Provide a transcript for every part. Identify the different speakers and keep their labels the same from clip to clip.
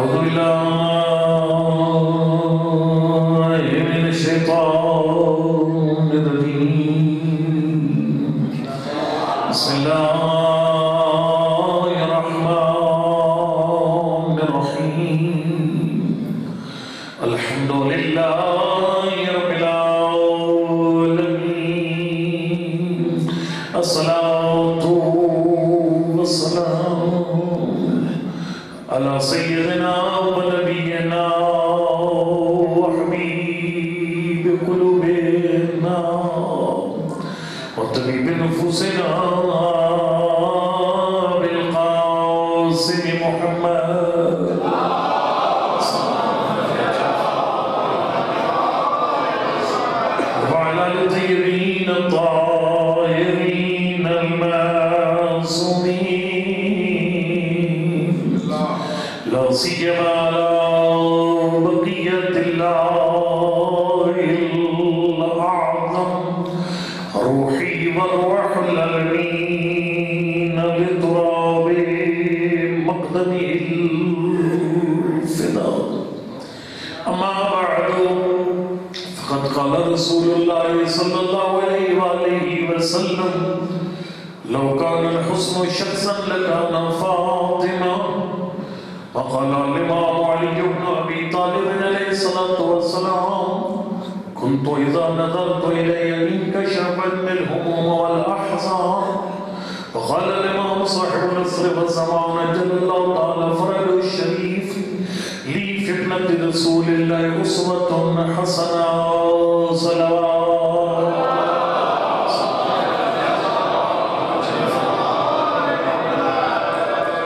Speaker 1: أعوذ بالله من الشيطان الرجيم بسم الله الرحمن الرحيم الحمد لله رب العالمين الصلاة والسلام على سيدنا ونبينا وحبيب قلوبنا وطبيب نفوسنا بالقاسم محمد وعلى الطيبين الطاهرين المعصومين لا سيما على بقية الله الأعظم روحي وروح العالمين بتراب مقدمه الفداء أما بعد فقد قال رسول الله صلى الله عليه وآله وسلم لو كان الحسن شخصا لكان فاطمة وقال الإمام علي بن أبي طالب عليه الصلاة والسلام كنت إذا نظرت إلي انكشفت الهموم والأحزان وقال الإمام صاحب النصر والزمان جل الله تعالى فرد الشريف لي في ابنة رسول الله أسوة حسنة صلوات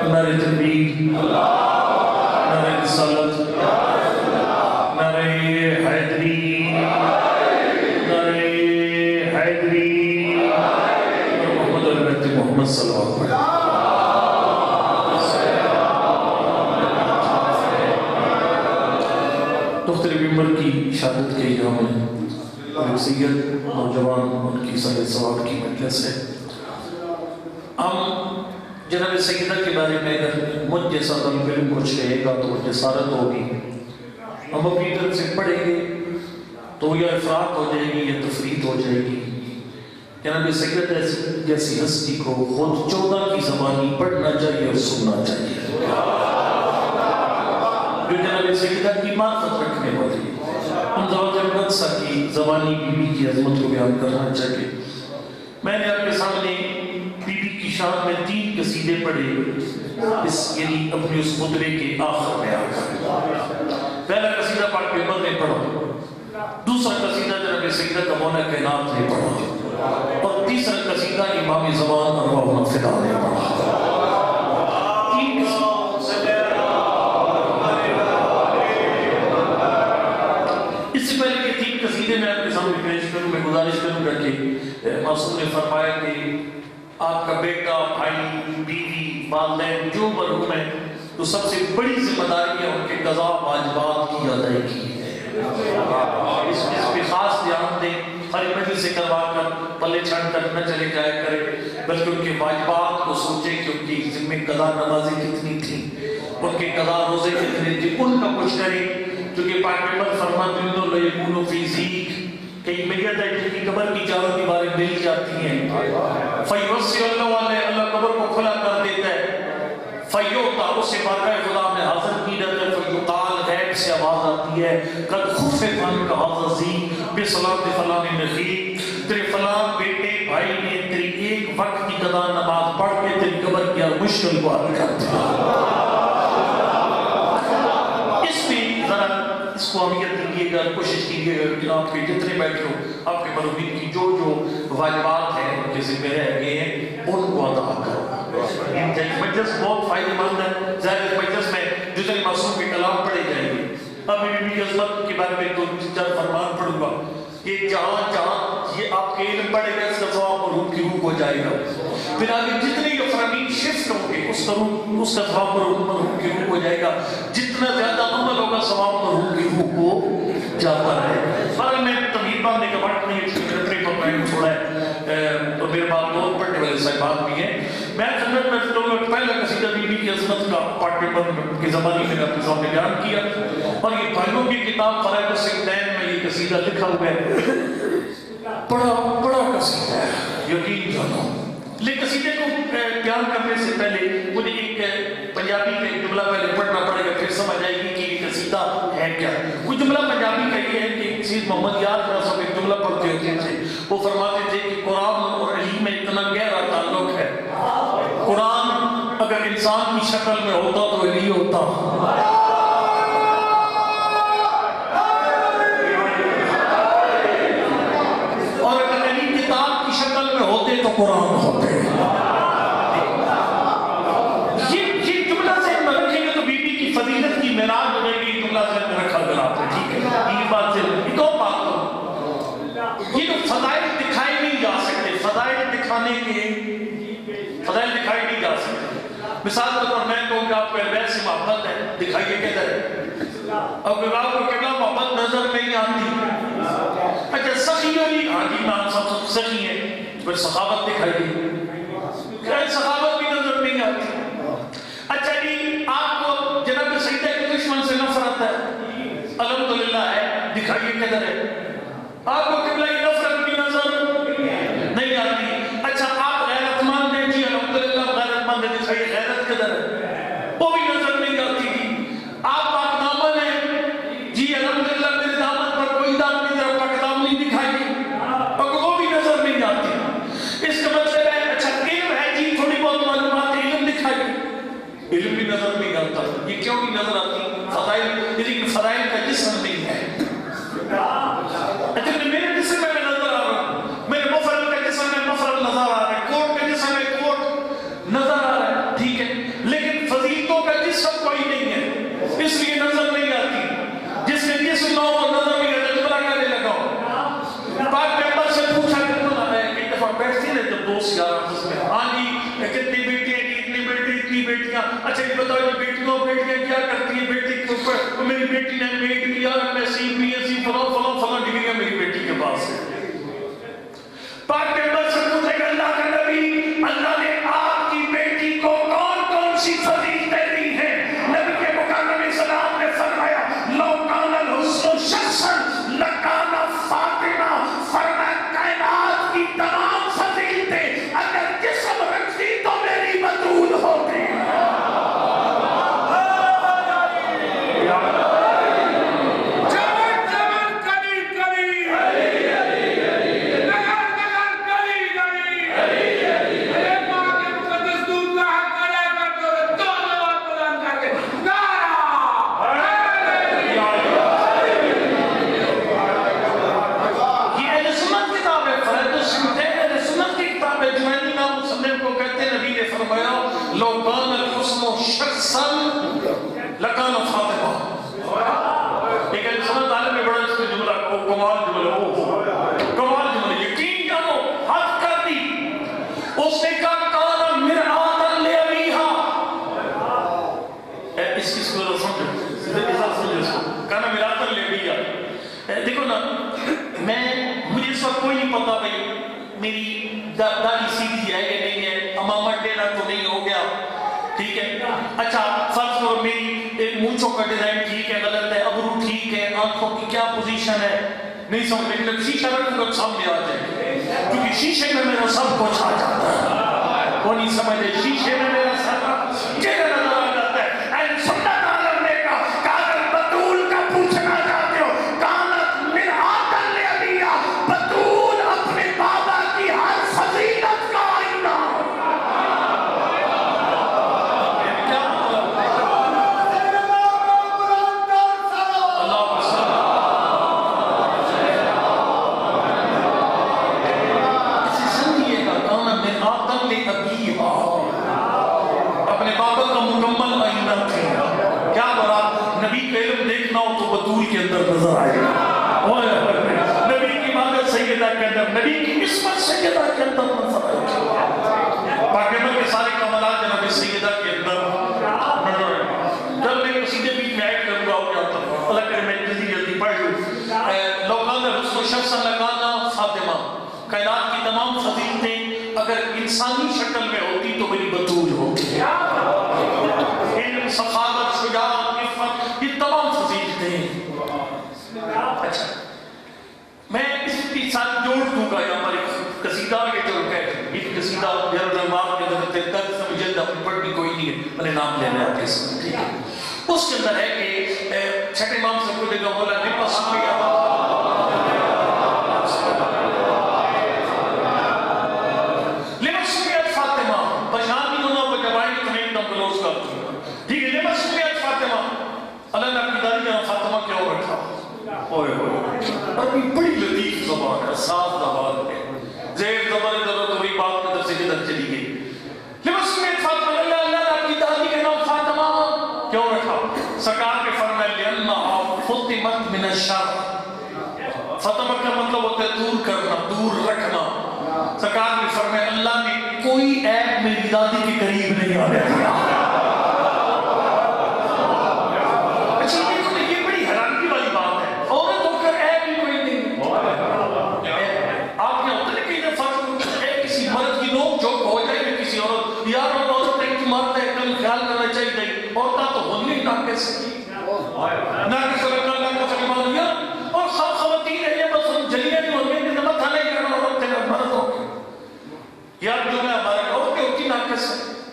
Speaker 1: نعرہ تکبیر نعرہ رسالت نعرہ حیدری نعرہ حیدری محمد البیت محمد صلی اللہ علیہ وسلم دختر بیمر کی شہادت کے یوم میں سید نوجوان ان کی سال ثواب کی مجلس ہے ہم جناب سیدہ کے بارے میں اگر مجھ جیسا طالب علم کچھ کہے گا تو جسارت ہوگی ہم اپنی طرف سے پڑھیں گے تو یا افراط ہو جائے گی یا تفریط ہو جائے گی جناب سیدہ جیسی ہستی کو خود 14 کی زبانی پڑھنا چاہیے اور سننا چاہیے جو جناب سیدہ کی معرفت رکھنے والی ان زوات المقدسہ کی زبانی بی بی کی عظمت کو بیان کرنا چاہیے میں نے آپ کے سامنے بی بی کی شان میں 3 قصیدے پڑھے اس یعنی اپنی اس خطبے کے آخر میں آ کر پہلا قصیدہ پاک پیغمبر نے پڑھا دوسرا قصیدہ جناب سیدہ مولا کائنات نے پڑھا اور تیسرا قصیدہ امام زمان ارواح فدا نے پڑھا اس سے پہلے کہ 3 قصیدے میں آپ کے سامنے پیش کروں میں گزارش کروں گا کہ معصوم نے فرمایا کہ آپ کا بیٹا بھائی بیوی والدین جو مرحوم ہیں تو سب سے بڑی ذمہ داری ہے ان کے قضا واجبات کی ادائیگی ہے اس پہ خاص دھیان دیں ہر مجلس سے کروا کر پلے چھڑ کر نہ چلے جائے کرے بلکہ ان کے واجبات کو سوچیں کہ ان کی ذمہ قضا نمازیں کتنی تھیں ان کے قضا روزے کتنے تھے ان کا کچھ کریں کیونکہ پاک پیغمبر فرماتے ہیں تو لیکون فی ذیک کئی میت ہے جن کی قبر کی چاروں دیواریں مل جاتی ہیں فیوسی اللہ علیہ اللہ قبر کو کھلا کر دیتا ہے فیوتا اسے بارگاہ خدا میں حاضر کی جاتا ہے فیقال غیب سے آواز آتی ہے قد خف فن کا حاضر بصلاۃ فلان نبی تیرے فلان بیٹے بھائی نے تیری ایک وقت کی قضا نماز پڑھ کے تیری قبر کی ہر مشکل کو حل کر دیا اس کو اہمیت دیجیے گا کوشش کیجیے گا کہ آپ کے جتنے بیٹھے ہو آپ کے مرحومین کی جو واجبات ہیں ان کے ذمہ رہ گئے ہیں ان کو ادا کرو مجلس بہت فائدہ مند ہے ظاہر مجلس میں جتنے معصوم کے کلام پڑھے جائیں گے اب میں بی بی عظمت کے بارے میں دو چار فرمان پڑھوں گا کہ جہاں جہاں یہ آپ کے علم پڑھے گا اس کا ثواب مرحوم کی روح ہو جائے گا پھر آگے جتنے یہ فرامین شفٹ ہوں گے اس کا ثواب مرحوم کی روح ہو جائے گا جتنا زیادہ عمل ہوگا ثواب مرحوم کی روح کو جاتا ہے پر میں تمہید باندھنے کا وقت نہیں اس میں چھوڑا ہے اور میرے بعد بہت پڑھنے والے صاحبات بھی ہیں میں خدمت میں لوگوں کو پہلا قصیدہ بی بی کی عظمت کا پاک پیپر کی زبانی میں آپ کے سامنے بیان کیا، اور یہ بھائیوں کی کتاب فرائض الصحیحین میں یہ قصیدہ لکھا ہوا ہے، بڑا قصیدہ ہے، یقین جانو۔ لیکن قصیدے کو بیان کرنے سے پہلے مجھے ایک پنجابی کا ایک جملہ پہلے پڑھنا پڑے گا، پھر سمجھ آئے گی کہ یہ قصیدہ ہے کیا۔ وہ جملہ پنجابی کا یہ ہے کہ ایک چیز محمد یاد کا سب ایک جملہ پڑھتے ہوتے تھے، وہ فرماتے تھے کہ قرآن اور علم میں اتنا گہرا تعلق ہے، قرآن اگر انسان کی شکل میں ہوتا تو علی ہوتا، اور اگر علی کتاب کی شکل میں ہوتے تو قرآن ہوتے۔ یہ جملہ سے ہم رکھیں گے تو بی بی کی فضیلت کی معراج ہو جائے گی، جملہ سے رکھا گیا آپ نے، ٹھیک ہے؟ یہ بات سے ایک اور بات ہو، یہ جو فضائل دکھائے نہیں جا سکتے، فضائل دکھانے کے فضائل دکھائی نہیں جا سکتے۔ مثال کے طور میں کہوں کہ آپ کو بیت سے محبت ہے، دکھائیے کدھر ہے؟ اب آپ کو کتنا محبت نظر نہیں آتی؟ اچھا سخی ہوئی، ہاں جی نام سب سخی ہے، پھر سخاوت دکھائیے، سخاوت بھی نظر نہیں آتی۔ اچھا جی آپ کو جناب سیدہ کے دشمن سے نفرت ہے، الحمدللہ ہے، دکھائیے کدھر ہے؟ آپ کو قبلہ کی نفرت بھی نظر نہیں آتی۔ اچھا آپ غیرت مند ہیں، جی الحمدللہ غیرت مند ہے، دکھائیے غیرت کدھر ہے؟ وہ بھی نظر نہیں آتی۔ آپ پاک دامن ہیں، جی الحمدللہ میرے دامن پر کوئی دام نہیں، ذرا پاک دامنی دکھائیے، اور وہ بھی نظر نہیں آتی۔ اس کا مطلب ہے اچھا علم ہے جی، تھوڑی بہت معلومات ہے، علم دکھائیے، علم بھی نظر نہیں آتا۔ یہ کیوں نہیں نظر آتی؟ فضائل کا جسم نہیں ہے۔ اچھا میرے جسم میں نظر آ رہا، میرے مفرد کا جسم میں مفرد نظر آ رہا ہے، کوٹ کا جسم میں کوٹ نظر آ رہا ہے، ٹھیک ہے، لیکن فضیلتوں کا جسم کوئی نہیں ہے، اس لیے نظر نہیں آتی۔ جس کے جسم نہ ہو نظر نہیں آتا، جملہ کہنے لگا ہوں۔ پاک پیغمبر سے پوچھا کہ ایک دفعہ بیٹھتی نا جب دوست یار آپس میں، ہاں جی کتنی بیٹی ہیں، اتنی بیٹی اتنی بیٹیاں، اچھا یہ بتاؤ یہ بیٹیاں کیا کرتی ہیں؟ بیٹی کے اوپر میری بیٹی نے میٹ لیا، میں سی پی ایس سی فلاں ڈگریاں میری بیٹی کے پاس ہے۔ پاک پیغمبر سے پوچھے کہ اللہ کا نبی، اللہ نے آپ کی بیٹی کو کون کون سی فضیلتیں دی ہیں؟ نبی کے مکرم سلام نے فرمایا لو کان الحسن شخصا لکان فاطمہ، فرمایا کائنات کی تمام فضیلتیں اگر جسم رکھتی تو میری بطول ہوتی۔ دیکھو نا، مجھے اس وقت کوئی نہیں پتا بھائی میری داڑھی سیدھی ہے یا نہیں ہے، امامہ ٹیڑھا تو نہیں ہو گیا، ٹھیک ہے۔ اچھا فرض کرو میری مونچھوں کا ڈیزائن ٹھیک ہے غلط ہے، ابرو ٹھیک ہے، آنکھوں کی کیا پوزیشن ہے نہیں سمجھ، لیکن شیشہ رکھوں گا سامنے آ جائے، کیونکہ شیشے میں میرا سب کچھ آ جاتا ہے، وہ نہیں سمجھے شیشے میں میرا سب چہرہ نظر آ جاتا ہے۔ این سنت عالم نے کہا کہ اگر بطول کا پوچھنا چاہتے ہو، کانت مرآتاً لعلیہ، بطول اپنے بابا کی ہر فضیلت کا آئینہ۔ اپنے بابا کا مکمل آئینہ تھی، کیا بڑا نبی کا علم دیکھنا ہو تو بطول کے اندر نظر آئے گا، نبی کی مادر سیدہ کے اندر، نبی کی عصمت سیدہ کے اندر نظر آئے گا، پاکستان کے سارے کمالات جناب سیدہ کے اندر نظر آئے گا۔ جب میں قصیدے بھی ایڈ کروں گا آپ یہاں تک، اللہ کرے میں جلدی پڑھ لوں۔ لوکان حسن شخص لگانا فاطمہ، کائنات کی تمام فضیلتیں اگر انسانی شکل میں ہوتی تو میری بطول ہوتی. علم، سخاوت، شجاعت، عفت، یہ تمام فضیلتیں ہیں. اچھا میں اس کی ساتھ جوڑ دوں گا یہاں پر ایک قصیدہ کے جو ہے ایک قصیدہ جلال کے اندر درد سمجھے اپنی پڑھنی کوئی نہیں ہے، میں نے نام لینا ہے آپ کے ساتھ، ٹھیک ہے. اس کے اندر ہے کہ چھٹے امام سے کوئی دیکھا بولا نہیں پسکیا لمسکیت فاطمہ پریشان نہیں ہونا وہ جبائیں تمہیں ایک دم کلوز کر دوں، ٹھیک ہے. لمسکیت فاطمہ اللہ نے اپنی داری جہاں فاطمہ کیوں رکھا ہوئے اور بڑی لطیف زبان ہے، صاف زبان ہے، زیر زبان ادھر تو وہی بات ادھر سے ادھر چلی گئی. لمسکیت فاطمہ اللہ نے اپنی داری کا نام فاطمہ کیوں رکھا؟ سرکار کے فرمائے لِأَنَّهَا فُطِمَتْ مِنَ الشَّرِّ. فاطمہ کا مطلب ہوتا ہے دور کرنا، دور رکھنا. سرکار کے فرمائے اللہ نے کوئی عیب میری دادی کے قریب نہیں آنے دیا.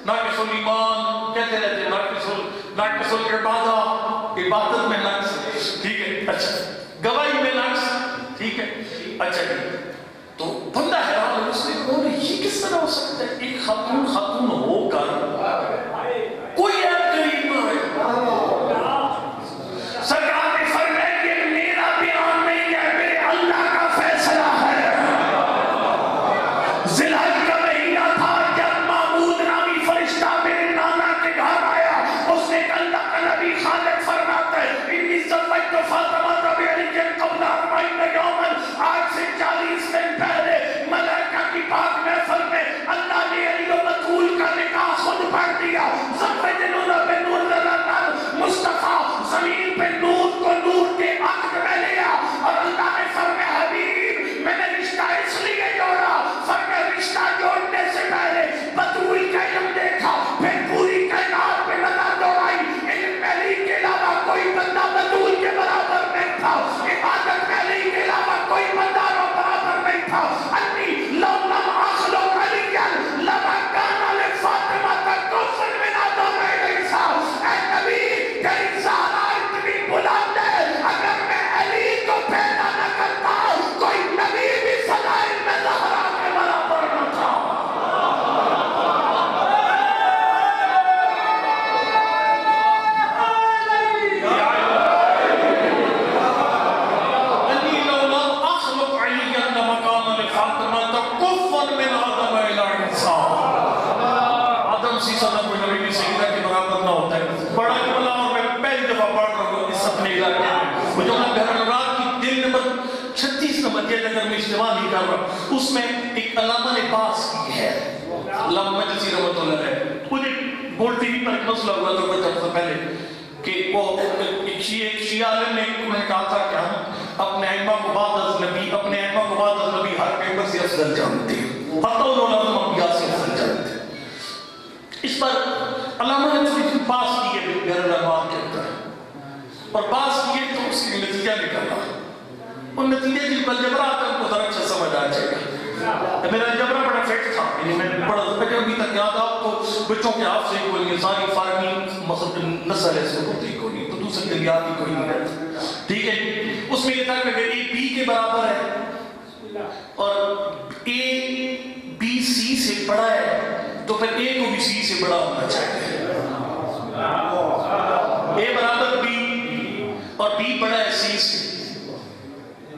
Speaker 1: ناقص الایمان کہتے رہتے ہیں، ناقص العبادہ عبادت میں نقص، ٹھیک ہے. اچھا گواہی میں نقص، ٹھیک ہے. اچھا جی تو بندہ حیران ہے، اس نے کہا یہ کس طرح ہو سکتا ہے ایک خاتون ہو کر کوئی عیب قریب نہ ہے. سرکار نے فرمایا کہ میرا بیان نہیں ہے، میرے اللہ کا فیصلہ ہے. ذوالحج کا مہینہ تھا جب محمود نامی فرشتہ میرے نانا کے گھر آیا. اس نے اللہ کا نبی خالد فرماتا ہے انی زوجت فاطمہ بعلی قبل 40 یوما، آج سے 40 دن پہلے ملائکہ کی پاک محفل میں اللہ نے علی و بطول کا نکاح خود پڑھ دیا. زوجنون بنور اللہ مصطفیٰ زمین پہ نور کو نور کے عقد میں لیا اور اللہ نے فرمایا حبیب میں نے رشتہ اس لیے جوڑا، فرمایا رشتہ جوڑنے سے پہلے بطول کا علم دیکھا، پھر پوری کائنات پہ نظر دوڑائی. علم میں علی کے علاوہ کوئی بندہ بطول کے برابر نہیں تھا، عبادت میں علی کے علاوہ کوئی بندہ برابر نہیں تھا. انی لو لم اخلق علیا لما کان لفاطمہ کفر من آدم عیسیٰ. اے نبی تیری زہرا اتنی بلند ہے، اگر میں علی کو پیدا نہ کرتا کوئی نبی بھی فضائل میں زہرا کے برابر نہ تھا. اس میں ایک علامہ نے پاس کی ہے، علامہ مجلسی رحمۃ اللہ علیہ. مجھے گولڈ ٹی وی پر ایک مسئلہ ہوا تھا کچھ عرصہ پہلے کہ وہ ایک شیعہ عالم نے انہوں نے کہا تھا کہ ہم اپنے ائمہ کو بعد از نبی، اپنے ائمہ کو بعد از نبی ہر پیپر سے افضل جانتے ہیں، حتی العلماء انبیاء سے افضل جانتے ہیں. اس پر علامہ نے مجھے پاس کی ہے غیر علماء کے اندر، اور پاس کیے تو اس کی نتیجہ نکلا. ان نتیجے جن پر جبرہ آتا ہے ان کو ذرا اچھا سمجھ آ جائے گا. میرا جبرہ بڑا فیکٹ تھا، یعنی میں بڑا ابھی تک یاد آپ کو بچوں کے آپ سے کوئی انسانی فارمی مذہب نسل ایسے ہوتی کوئی نہیں تو دوسری دلیات ہی کوئی نہیں رہتا، ٹھیک ہے. اس میں یہ تھا کہ اگر اے بی کے برابر ہے اور اے بی سی سے بڑا ہے تو پھر اے کو بھی سی سے بڑا ہونا چاہیے. اے برابر بی اور بی بڑا ہے سی سے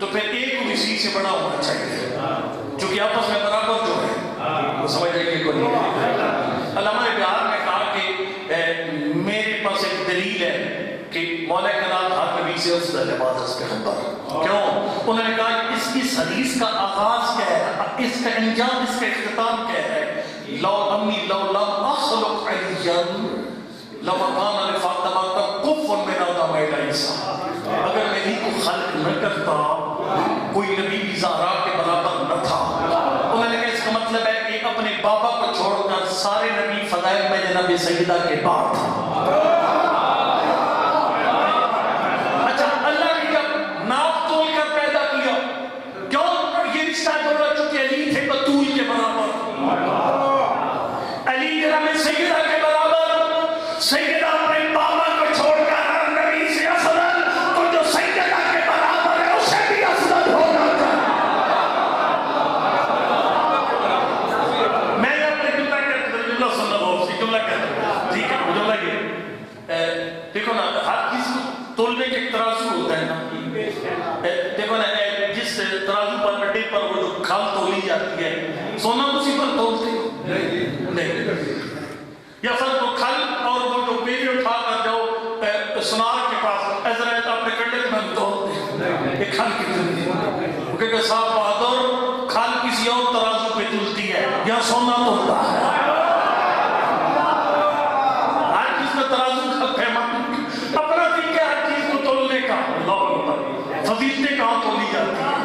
Speaker 1: تو پھر اے کو بھی سی سے بڑا ہونا چاہیے، چونکہ آپس میں برابر جو ہے وہ سمجھ جائے کہ کوئی نہیں. علامہ نے بہار میں کہا کہ میرے پاس ایک دلیل ہے کہ مولا کلام ہر نبی سے افضل ہے بعد از پیغمبر. کیوں؟ انہوں نے کہا اس حدیث کا آغاز کیا ہے، اس کا انجام، اس کا اختتام کیا ہے. لو انی لو لم اخلق علیا لما کان لفاطمہ کفر من آدم عیسیٰ. اگر میں علی کو خلق نہ کرتا کوئی نبی بھی زہرا کے برابر نہ تھا. انہوں نے کہا اس کا مطلب مطلب ہے کہ اپنے بابا کو چھوڑ کر سارے نبی فضائل میں جناب سیدہ کے بعد. اچھا اللہ نے جب ناپ تول کر پیدا کیا کیوں یہ رشتہ جوڑا چونکہ علی تھے بطول کے برابر, علی جناب سیدہ کے برابر, سیدہ اپنے بابا کو چھوڑ کر ہر نبی سے افضل تو جو سیدہ کے برابر ہے اسے بھی افضل ہونا چاہیے. میں اپنے جملہ کہتا ہوں, جملہ سننا بہت سی جملہ کہتا ہوں, ٹھیک ہے جملہ یہ دیکھو نا ہر چیز کو تولنے کے ایک ترازو ہوتا ہے نا, دیکھو نا جس ترازو پر اڈے پر وہ جو کھال تولی جاتی ہے سونا اسی پر تولتے نہیں, یا سر وہ کھال اور وہ جو بیڑی اٹھا کر جاؤ سنار کے پاس عزرائیل اپنے کٹے میں تولتے یہ کھال کی تلتی ہے کیونکہ صاحب بہادر کھال کسی اور ترازو پہ تلتی ہے یا سونا تولتا ہے. ہر چیز میں ترازو کا پیمان اپنا طریقہ ہر چیز کو تولنے کا. فضیلتیں کہاں تولی جاتی ہیں؟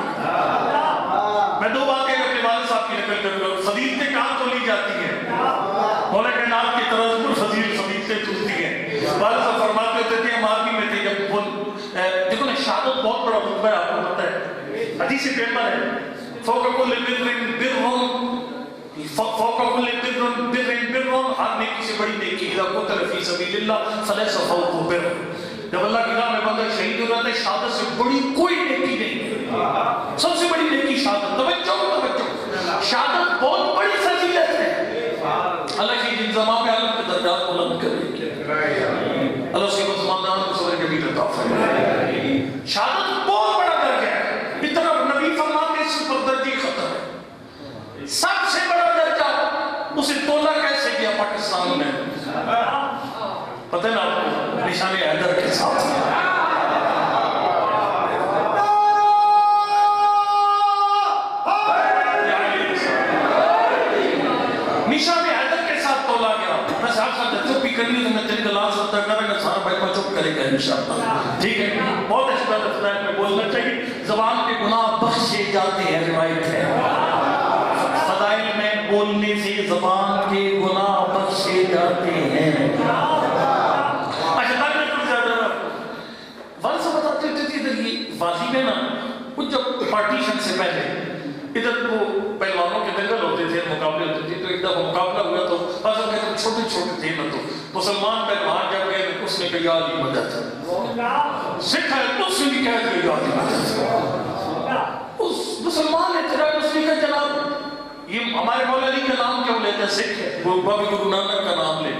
Speaker 1: میں دو باتیں اپنے والد صاحب کی نقل کروں گا. فضیلتیں کہاں تولی جاتی ہیں؟ مولا کائنات کی طرز پر فضیلتیں تلتی ہیں. والد صاحب فرماتے ہوتے تھے ہم آدمی میں تھے جب دیکھو نا شہادت بہت بڑا رتبہ ہے, آپ کو پتہ ہے حدیث پیغمبر ہے فوق کل بر فوق کل بر ہر نیکی سے بڑی نیکی اذا قتل فی سبیل اللہ فلیس فوق بر. جب اللہ کی راہ میں بندہ شہید ہو جاتا ہے شہادت سے بڑی کوئی نیکی نہیں, سب سے بڑی نیکی شہادت. توجہ شہادت بہت بڑی فضیلت ہے. اللہ کی جن زمان میں عالم کے درجات بلند کرے, اللہ اس کے مسلمانوں کو صبر کبھی عطا فرمائے. شہادت بہت بڑا درجہ ہے, اتنا نبی فرماتے ہیں اس پر درجے ختم ہے. سب سے بڑا درجہ اسے تولا کیسے کیا پاکستان میں پتہ ہے نا آپ کو, نشان حیدر کے ساتھ. نشان حیدر کے ساتھ تولا گیا. میں صاحب صاحب چپ بھی کرنی تو میں تیری دلال سے اتر کریں گا سارا بھائی کو چپ کرے گا انشاءاللہ, ٹھیک ہے. بہت اچھی بات ہے میں بولنا چاہیے. زبان کے گناہ بخشے جاتے ہیں, روایت ہے فضائل میں بولنے سے زبان کے گناہ بخشے جاتے ہیں. اچھا میں کچھ زیادہ والد صاحب بتاتے ہوتے تھے ادھر یہ واضح میں نا کچھ جب پارٹیشن سے پہلے ادھر کو پہلوانوں کے دنگل ہوتے تھے, مقابلے ہوتے تھے, تو ایک دفعہ مقابلہ ہوا تو بس ہم کہتے چھوٹے چھوٹے تھے نا, تو مسلمان پہلوان جب گئے اس نے کہا علی مدد, سکھ ہے اس نے بھی کہا کہ علی مدد. اس مسلمان اعتراض اس نے کہا جناب یہ ہمارے مولا علی کا نام کیوں لیتے ہیں, سکھ ہے وہ بابی گرو نانک کا نام لے.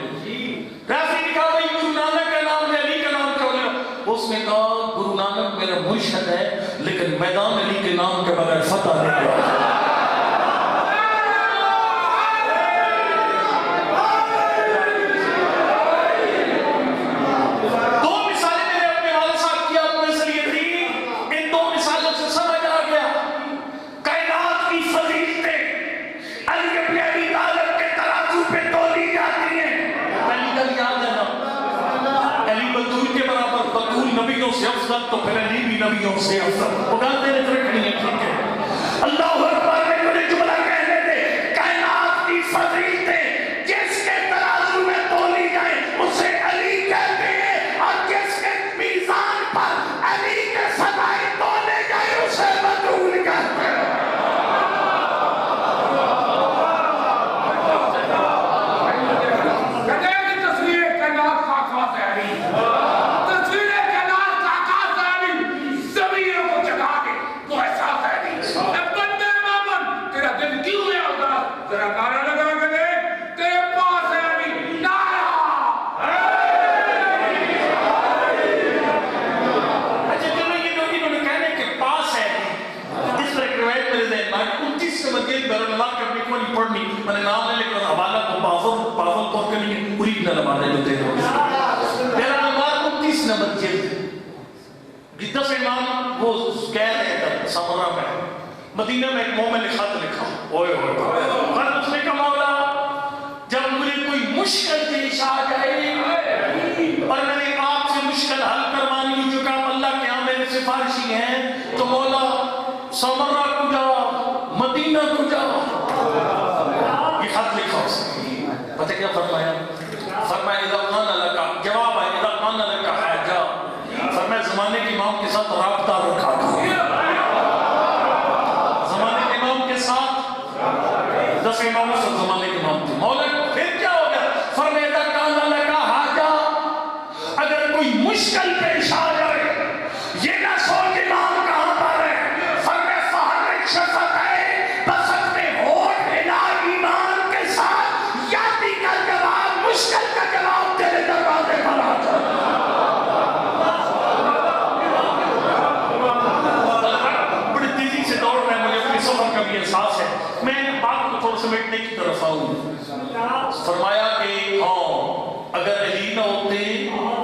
Speaker 1: رافی نے کہا بھائی گرو نانک کا نام لے, علی کا نام کیوں لے؟ اس نے کہا گرو نانک میرا مرشد ہے لیکن میدان علی کے نام کے بغیر فتح نہیں ہوا. نبیوں سے افضل تو پھر علی بھی نبیوں سے افضل. اگاتے رکھنی ہے, ٹھیک ہے. اللہ اکبر میں مجھے جملہ کہنے دے, کائنات کی فضیلتیں جس کے ترازو میں تولی جائیں اسے علی کہتے ہیں, اور جس کے میزان پر علی کے فضائل تولے جائیں اسے بطول کہتے ہیں. میں نے نام لے لیکن حوالہ کو پاول طور کے لیے پوری نہ لبانے لیتے ہیں. میرا نمبر 29 نمبر جلد گدہ سے امام وہ کہہ رہے تھے سمرہ میں مدینہ میں ایک مومن نے خط لکھا, اوئے ہوئے خط اس نے کہا مولا جب مجھے کوئی مشکل پیش آ جائے اور میں نے آپ سے مشکل حل کروانی ہو چکا, اللہ کے ہاں میرے سفارشی ہیں, تو مولا سمرہ کو جا, مدینہ کو جا. یہ خط لکھا اس نے، پتہ کیا فرمایا؟ فرمایا اذا قال لك جواب ہے اذا قال لك حاجہ، فرمایا زمانے کے امام کے ساتھ رابطہ رکھا کرو، زمانے کے امام کے ساتھ 10 اماموں سے زمانے کے امام تھے، مولا پھر کیا ہو گیا؟ فرمایا اذا قال لك حاجہ، اگر کوئی مشکل پیش آ جائے یہ نہ سوچ امام کہاں پر ہے، فرمایا فحرک شفتیک، بس اپنے ہونٹ ہلا ایمان کے ساتھ یاتی کا جواب، مشکل کا جواب تیرے دروازے پر آ جائے۔ بڑی تیزی سے دوڑ رہا ہے، مجھے اپنی سفر کا بھی احساس ہے، میں بات کو تھوڑا سمیٹنے کی طرف آؤں۔ فرمایا کہ ہاں اگر علی نہ ہوتے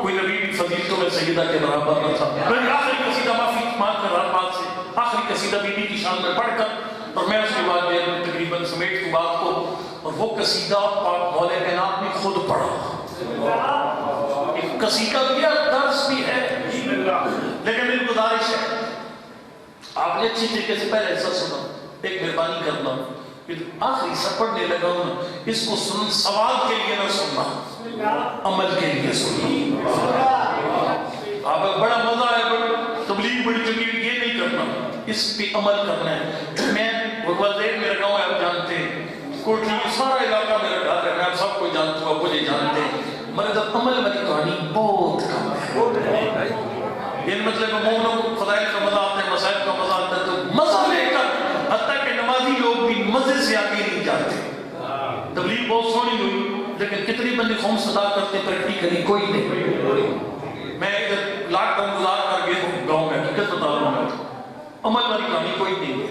Speaker 1: کوئی نبی بھی فضیلتوں میں سیدہ کے برابر نہ تھا۔ میں آخری قصیدہ معافی مان کر ہر بات سے آخری قصیدہ بی بی کی شان میں پڑھ کر اور میں اس کے بعد تقریباً سمیٹ کی بات کو، اور وہ قصیدہ پاک مولا کائنات نے خود پڑھا، ایک قصیدہ بھی ہے درس بھی ہے، لیکن میری گزارش ہے آپ نے اچھی طریقے سے پہلے ایسا سنا، ایک مہربانی کرنا آخری سر پڑھنے لگا ہوں، اس کو سن سوال کے لیے نہ سننا، عمل کے لیے سننا۔ آپ بڑا مزہ ہے، تبلیغ بڑی چنگی، یہ نہیں کرنا، اس پہ عمل کرنا ہے۔ میں بغوازیر میرا گاؤں ہے، آپ جانتے ہیں، کوٹھی سارا علاقہ میرا گھر ہے، میں آپ سب کو جانتا ہوں، آپ مجھے جانتے ہیں، مگر عمل والی کہانی بہت کم ہے۔ یہ مطلب مومنوں کو فضائل کا مزہ آتا ہے، مسائل کا مزہ آتا ہے، تو مزہ لے کر حتیٰ کہ نمازی لوگ بھی مزے سے آگے نہیں جاتے۔ تبلیغ بہت سونی ہوئی، لیکن کتنی بندے قوم صدا کرتے پریکٹی کری کوئی نہیں۔ میں ادھر لاکھ ڈاؤن گزار کر گیا ہوں گاؤں میں، حقیقت بتا رہا ہوں، عمل والی کہانی کوئی نہیں ہے،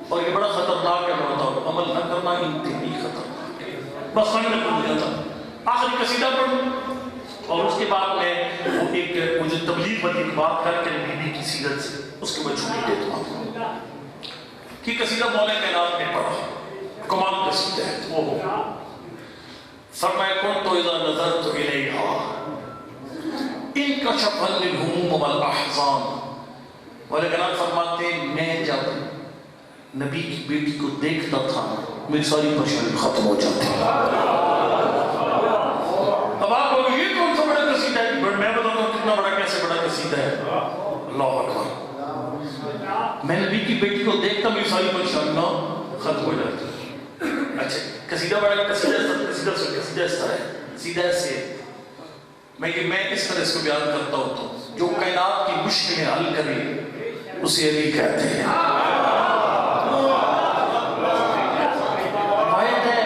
Speaker 1: اور یہ بڑا خطرناک ہے، میں بتاؤں عمل نہ کرنا انتہائی خطرناک ہے۔ بس میں نے پڑھ دیا تھا، آخری قصیدہ پڑھوں اور اس کے بعد میں ایک مجھے تبلیغ والی بات کر کے بی بی کی سیرت سے اس کے بعد چھوٹی دیتا ہوں کہ قصیدہ مولا کائنات نے پڑھا، کمال قصیدہ ہے وہ ہو۔ فرمایا کنت اذا نظرت الیہا انکشف عنی الہموم والاحزان، مولا کائنات فرماتے ہیں میں جب نبی کی بیٹی کو دیکھتا تھا میری ساری پریشانی ختم ہو جاتی۔ اب آپ کو یہ کون سا بڑا قصیدہ ہے؟ میں بتاتا ہوں کتنا بڑا کیسے بڑا قصیدہ ہے۔ اللہ اکبر، میں نبی کی بیٹی کو دیکھتا میری ساری پریشانیاں ختم ہو جاتی۔ اچھا قصیدہ بڑا قصیدہ اس طرح ہے، سیدھا ایسے میں اس طرح اس کو بیان کرتا ہوں تو جو کائنات کی مشکلیں حل کرے اسے علی کہتے ہیں۔ روایت ہے،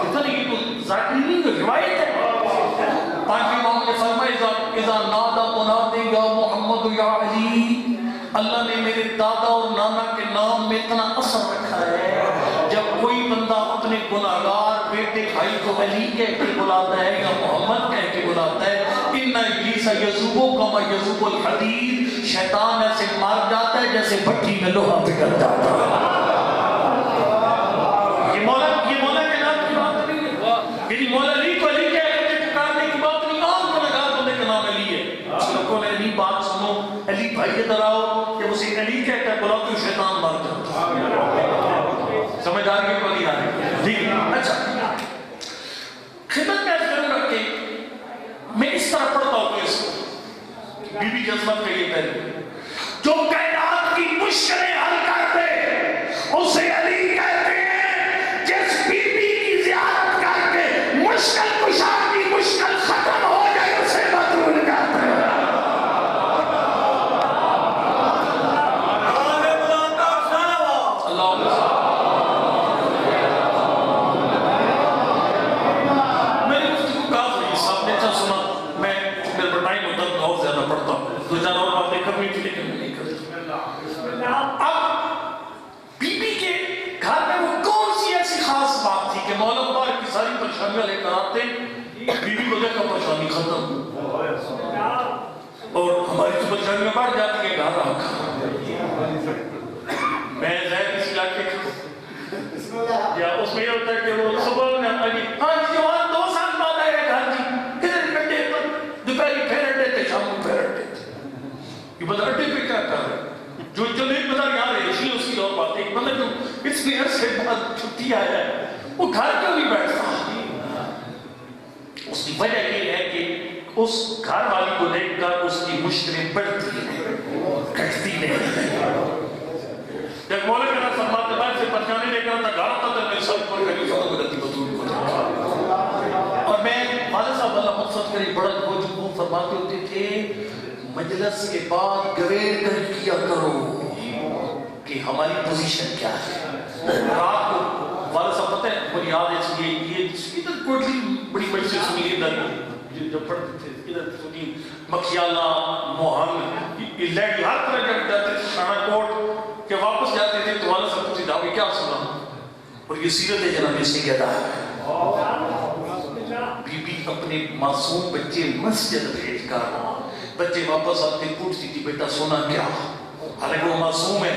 Speaker 1: اتنی یہ تو ذاکری نہیں ہے، روایت ہے۔ پانچویں امام نے فرمایا اذا نادا منادی یا محمد یا علی، اللہ نے میرے دادا اور نانا کے نام میں اتنا اثر رکھا ہے، جب کوئی بندہ اپنے گناہگار بیٹے بھائی کو علی کہہ کے بلاتا ہے یا محمد کہہ کے بلاتا ہے، ان ابلیس یذوب کما یذوب الحدید، شیطان ایسے مار جاتا ہے جیسے بھٹی میں لوہا پگھل جاتا ہے۔ یہ مولا کے نام کی بات نہیں ہے، یعنی مولا علی کو علی کہہ کے پکارنے کی بات نہیں، عام گناہگار بندے کا نام علی ہے۔ لوگوں نے علی بات سنو، علی بھائی ادھر آؤ، جب اسے علی کہہ کر بلاؤ تو شیطان مار جاتا ہے۔ سمجھدار کی بات آ رہی ٹھیک ہے؟ اچھا خدمت میں کروں گا کہ میں اس طرح پڑھتا ہوں کہ اس بی بی کی عظمت کا یہ پہلو، جو کائنات کی مشکلیں حل کر دے اسے علی کہتے ہیں، جس بی بی کی زیارت کر کے مشکل کشا کی مشکل ختم ہو جائے اسے بدرود کہتے ہیں۔ لے کر آتے بی بی کو دیکھا پریشانی ختم، اور ہماری تو پریشانیاں بڑھ جاتی ہے گھر آ کر۔ میں زہر کسی علاقے کا یا اس میں یہ ہوتا ہے کہ وہ صبح میں ہاں جی وہاں 2 سال بعد آئے گھر جی کدھر کٹے پر دوپہری پھیرٹ دیتے شام کو پھیرٹ دیتے، یہ بندہ اڈے پہ کیا کر رہے جو نہیں پتا یہاں رہے اسی اس کی اور بات ہے، ایک بندہ جو اس لیے سے بعد چھٹی آیا ہے وہ وہ گھر کیوں نہیں بیٹھتا؟ اس کی وجہ یہ ہے کہ اس گھر والی کو دیکھ کر اس کی مشکلیں بڑھتی ہیں، گھٹتی نہیں۔ جب مولا کے نام فرماتے ہیں سے پرچانے لے کر گھر ہوتا تھا میرے سب پر کبھی فتح بدلتی بطور کو دیکھا۔ اور میں والد صاحب اللہ مقصد کری بڑا موجود کو فرماتے ہوتے تھے مجلس کے بعد گویر کر کیا کرو کہ ہماری پوزیشن کیا ہے۔ رات کو والد صاحب پتہ ہے مجھے یاد ہے یہ ادھر کوٹلی بڑی بڑی سے سنی ادھر جب پڑھتے تھے ادھر سنی مکھیالہ موہن یہ لیڈی ہر طرح جب جاتے تھے شانہ کوٹ کہ واپس جاتے تھے تو والد صاحب پوچھتے تھے کیا سنا اور یہ سیرت جناب اس نے کہتا ہے بی بی اپنے معصوم بچے مسجد بھیج کر بچے واپس آتے پوچھتی تھی بیٹا سونا کیا؟ حالانکہ وہ معصوم ہے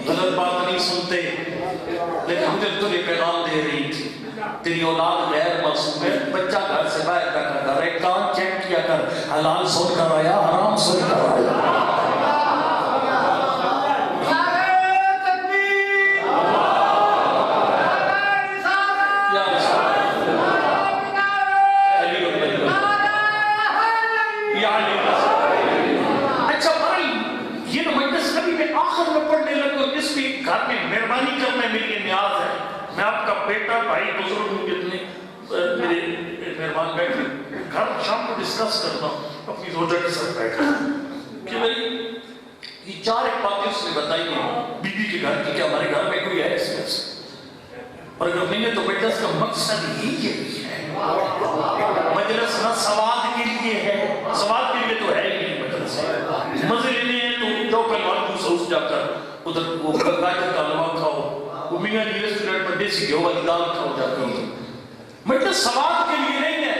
Speaker 1: غلط بات نہیں سنتے لیکن ہم جب تجھے پیغام دے رہی تھی تیری اولاد غیر معصوم ہے بچہ گھر سے باہر تک کر رہے کان چیک کیا کر حلال سن کر آیا حرام سن کر آیا۔ گھر میں مہربانی کرنا میری نیاز ہے، میں آپ کا بیٹا بھائی بزرگ ہوں جتنے میرے مہربان بیٹھے گھر شام کو ڈسکس کرنا اپنی زوجہ کے ساتھ بیٹھا کہ بھائی یہ چار ایک باتیں اس نے بتائی ہیں بی بی کے گھر کی کہ ہمارے گھر میں کوئی ہے اس میں سے اور اگر نہیں ہے تو بیٹا اس کا مقصد ہی یہی ہے مجلس نہ سواد کے لیے ہے، سواد کے لیے تو ہے ہی نہیں مجلس، مزے لینے ہیں تو جو پہلوان کو سوچ جا کر ادھر وہ گاجر کا حلوہ کھاؤ، وہ میاں جی ریسٹورنٹ پر دیسی گھیو والی دال کھاؤ جا کر مجلس ثواب کے لیے نہیں ہے،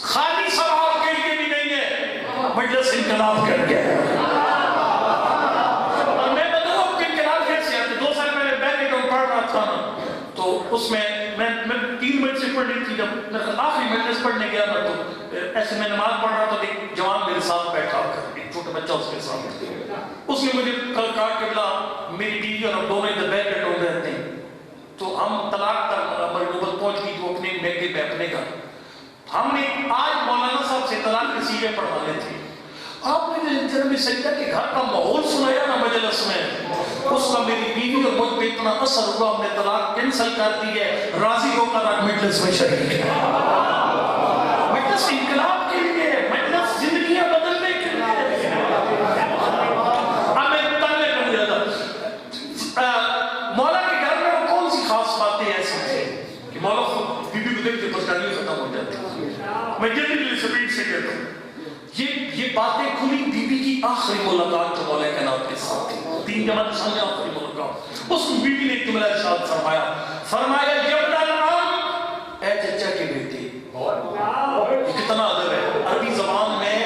Speaker 1: خالی ثواب کے لیے بھی نہیں ہے، مجلس انقلاب کر گیا ہے۔ اور میں بتاؤں آپ کے انقلاب کیسے آتے 2 سال پہلے بینک اکاؤنٹ پڑھ رہا تھا نا تو اس میں 3 منٹ سے پڑھ رہی تھی جب آخری مجلس پڑھنے گیا نا تو ایسے میں نماز پڑھ رہا تھا ایک جوان میرے ساتھ بیٹھا کر ایک چھوٹا بچہ اس کے ساتھ اس نے مجھے کہا کہ بلا میری بیوی اور ہم دونوں ادھر بیٹھ کے ڈھونڈ رہتے ہیں تو ہم طلاق تک ہماری نوبت پہنچ گئی تو اپنے میکے پہ اپنے کا ہم نے آج مولانا صاحب سے طلاق کے سیغے پڑھوانے تھے آپ نے جو انتر میں سجدہ کے گھر کا ماحول سنایا نا مجلس میں اس کا میری بیوی اور مجھ پہ اتنا اثر ہوا ہم نے طلاق کینسل کر دی ہے راضی ہو کر آج مجلس میں شریک ہے۔ مجلس انقلاب کے لیے ہے، مجلس زندگیاں بدلنے کے لیے مولا کے گھر میں وہ کون سی خاص باتیں ایسی ہیں کہ مولا خود بی بی کو دیکھتے پرچانیوں ختم ہو جاتی میں جلدی سپیڈ سے کہتا ہوں یہ باتیں کھلی بی بی کی آخری ملاقات جو مولا کائنات کے ساتھ تھی 3 جماعت سامنے آخری ملاقات اس بی بی نے ایک جملہ ارشاد فرمایا یبنا العام اے چچا کے بیٹے یہ کتنا ادب ہے عربی زبان میں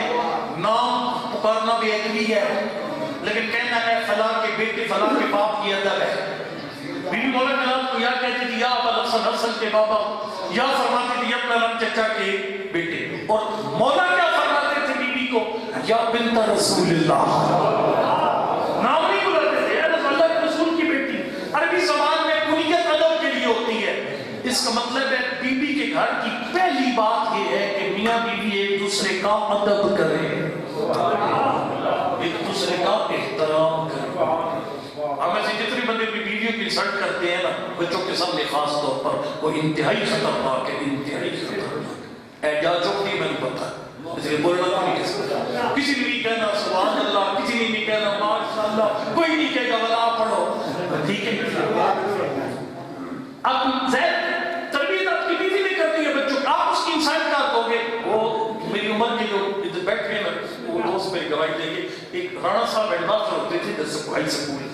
Speaker 1: نام پکارنا بے ادبی ہے لیکن کہنا ہے فلاں کے بیٹے فلاں کے باپ کی ادب ہے۔ بی بی مولا کائنات کو یا کہتی تھی یا ابا الحسن حسن کے بابا یا فرماتی تھی اپنا نام چچا کے بیٹے اور مولا کیا فرماتے تھے بی بی کو یا بنت رسول اللہ نام نہیں بلاتے تھے اللہ کے رسول کی بیٹی۔ عربی زبان میں کنیت ادب کے لیے ہوتی ہے، اس کا مطلب ہے بی بی کے گھر کی پہلی بات یہ ہے کہ میاں بیوی ایک دوسرے کا ادب کریں، ایک دوسرے کا احترام کریں۔ ہم ایسے جتنے بندے بھی بیویوں کی انسلٹ کرتے ہیں نا بچوں کے سامنے خاص طور پر وہ انتہائی خطرناک ہے، انتہائی خطرناک ہے۔ اعجاز نہیں میں نے پتا اس لیے بولنا نہیں کہہ سکتا، کسی نے نہیں کہنا سبحان اللہ، کسی نے نہیں کہنا ماشاء اللہ، کوئی نہیں کہے گا ولا پڑھو، ٹھیک ہے۔ اب زید تربیت آپ کی بیوی نے کرتی ہے بچوں، آپ اس کی انسلٹ کر دو گے۔ وہ میری عمر کے جو ادھر بیٹھ گئے نا وہ دوست میری گواہی دے کے ایک رانا صاحب ایڈ ماسٹر ہوتے تھے جیسے ہائی سکول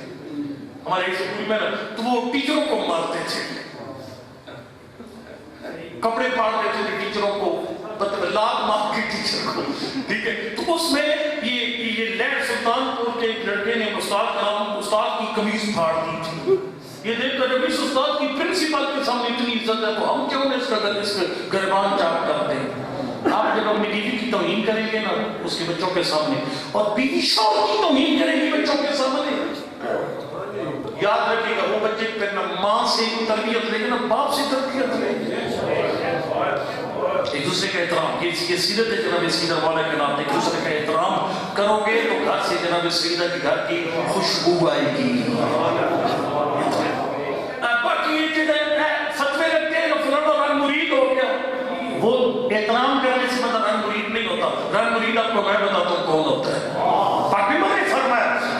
Speaker 1: ہمارے ایک سکول میں نا تو وہ ٹیچروں کو مارتے تھے، کپڑے پاڑ دیتے تھے ٹیچروں کو، لات مار کے ٹیچر کو، ٹھیک ہے۔ تو اس میں یہ لیڈ سلطان پور کے ایک لڑکے نے استاد کا نام استاد کی قمیض پھاڑ دی تھی، یہ دیکھ کر جب اس استاد کی پرنسپل کے سامنے اتنی عزت ہے تو ہم کیوں نے اس کا گریبان چاک کرتے ہیں۔ آپ جب اپنی بیوی کی توہین کریں گے نا اس کے بچوں کے سامنے اور بیوی شوہر کی توہین کرے گی بچوں کے سامنے یاد رکھیے گا وہ بچے پھر نہ ماں سے تربیت لے گا نہ باپ سے تربیت لے گا. ایک دوسرے کا احترام، یہ سیرت ہے جناب سیدہ والا کے نام. ایک دوسرے کا احترام کرو گے تو گھر سے جناب سیدہ کی گھر کی خوشبو آئے گی. باقی یہ چیزیں فتوے لگتے ہیں فلانا رنگ مرید ہو گیا، وہ احترام کرنے سے مطلب رنگ مرید نہیں ہوتا. رنگ مرید آپ کو میں بتاتا ہوں کون ہوتا ہے. پاک پیغمبر نے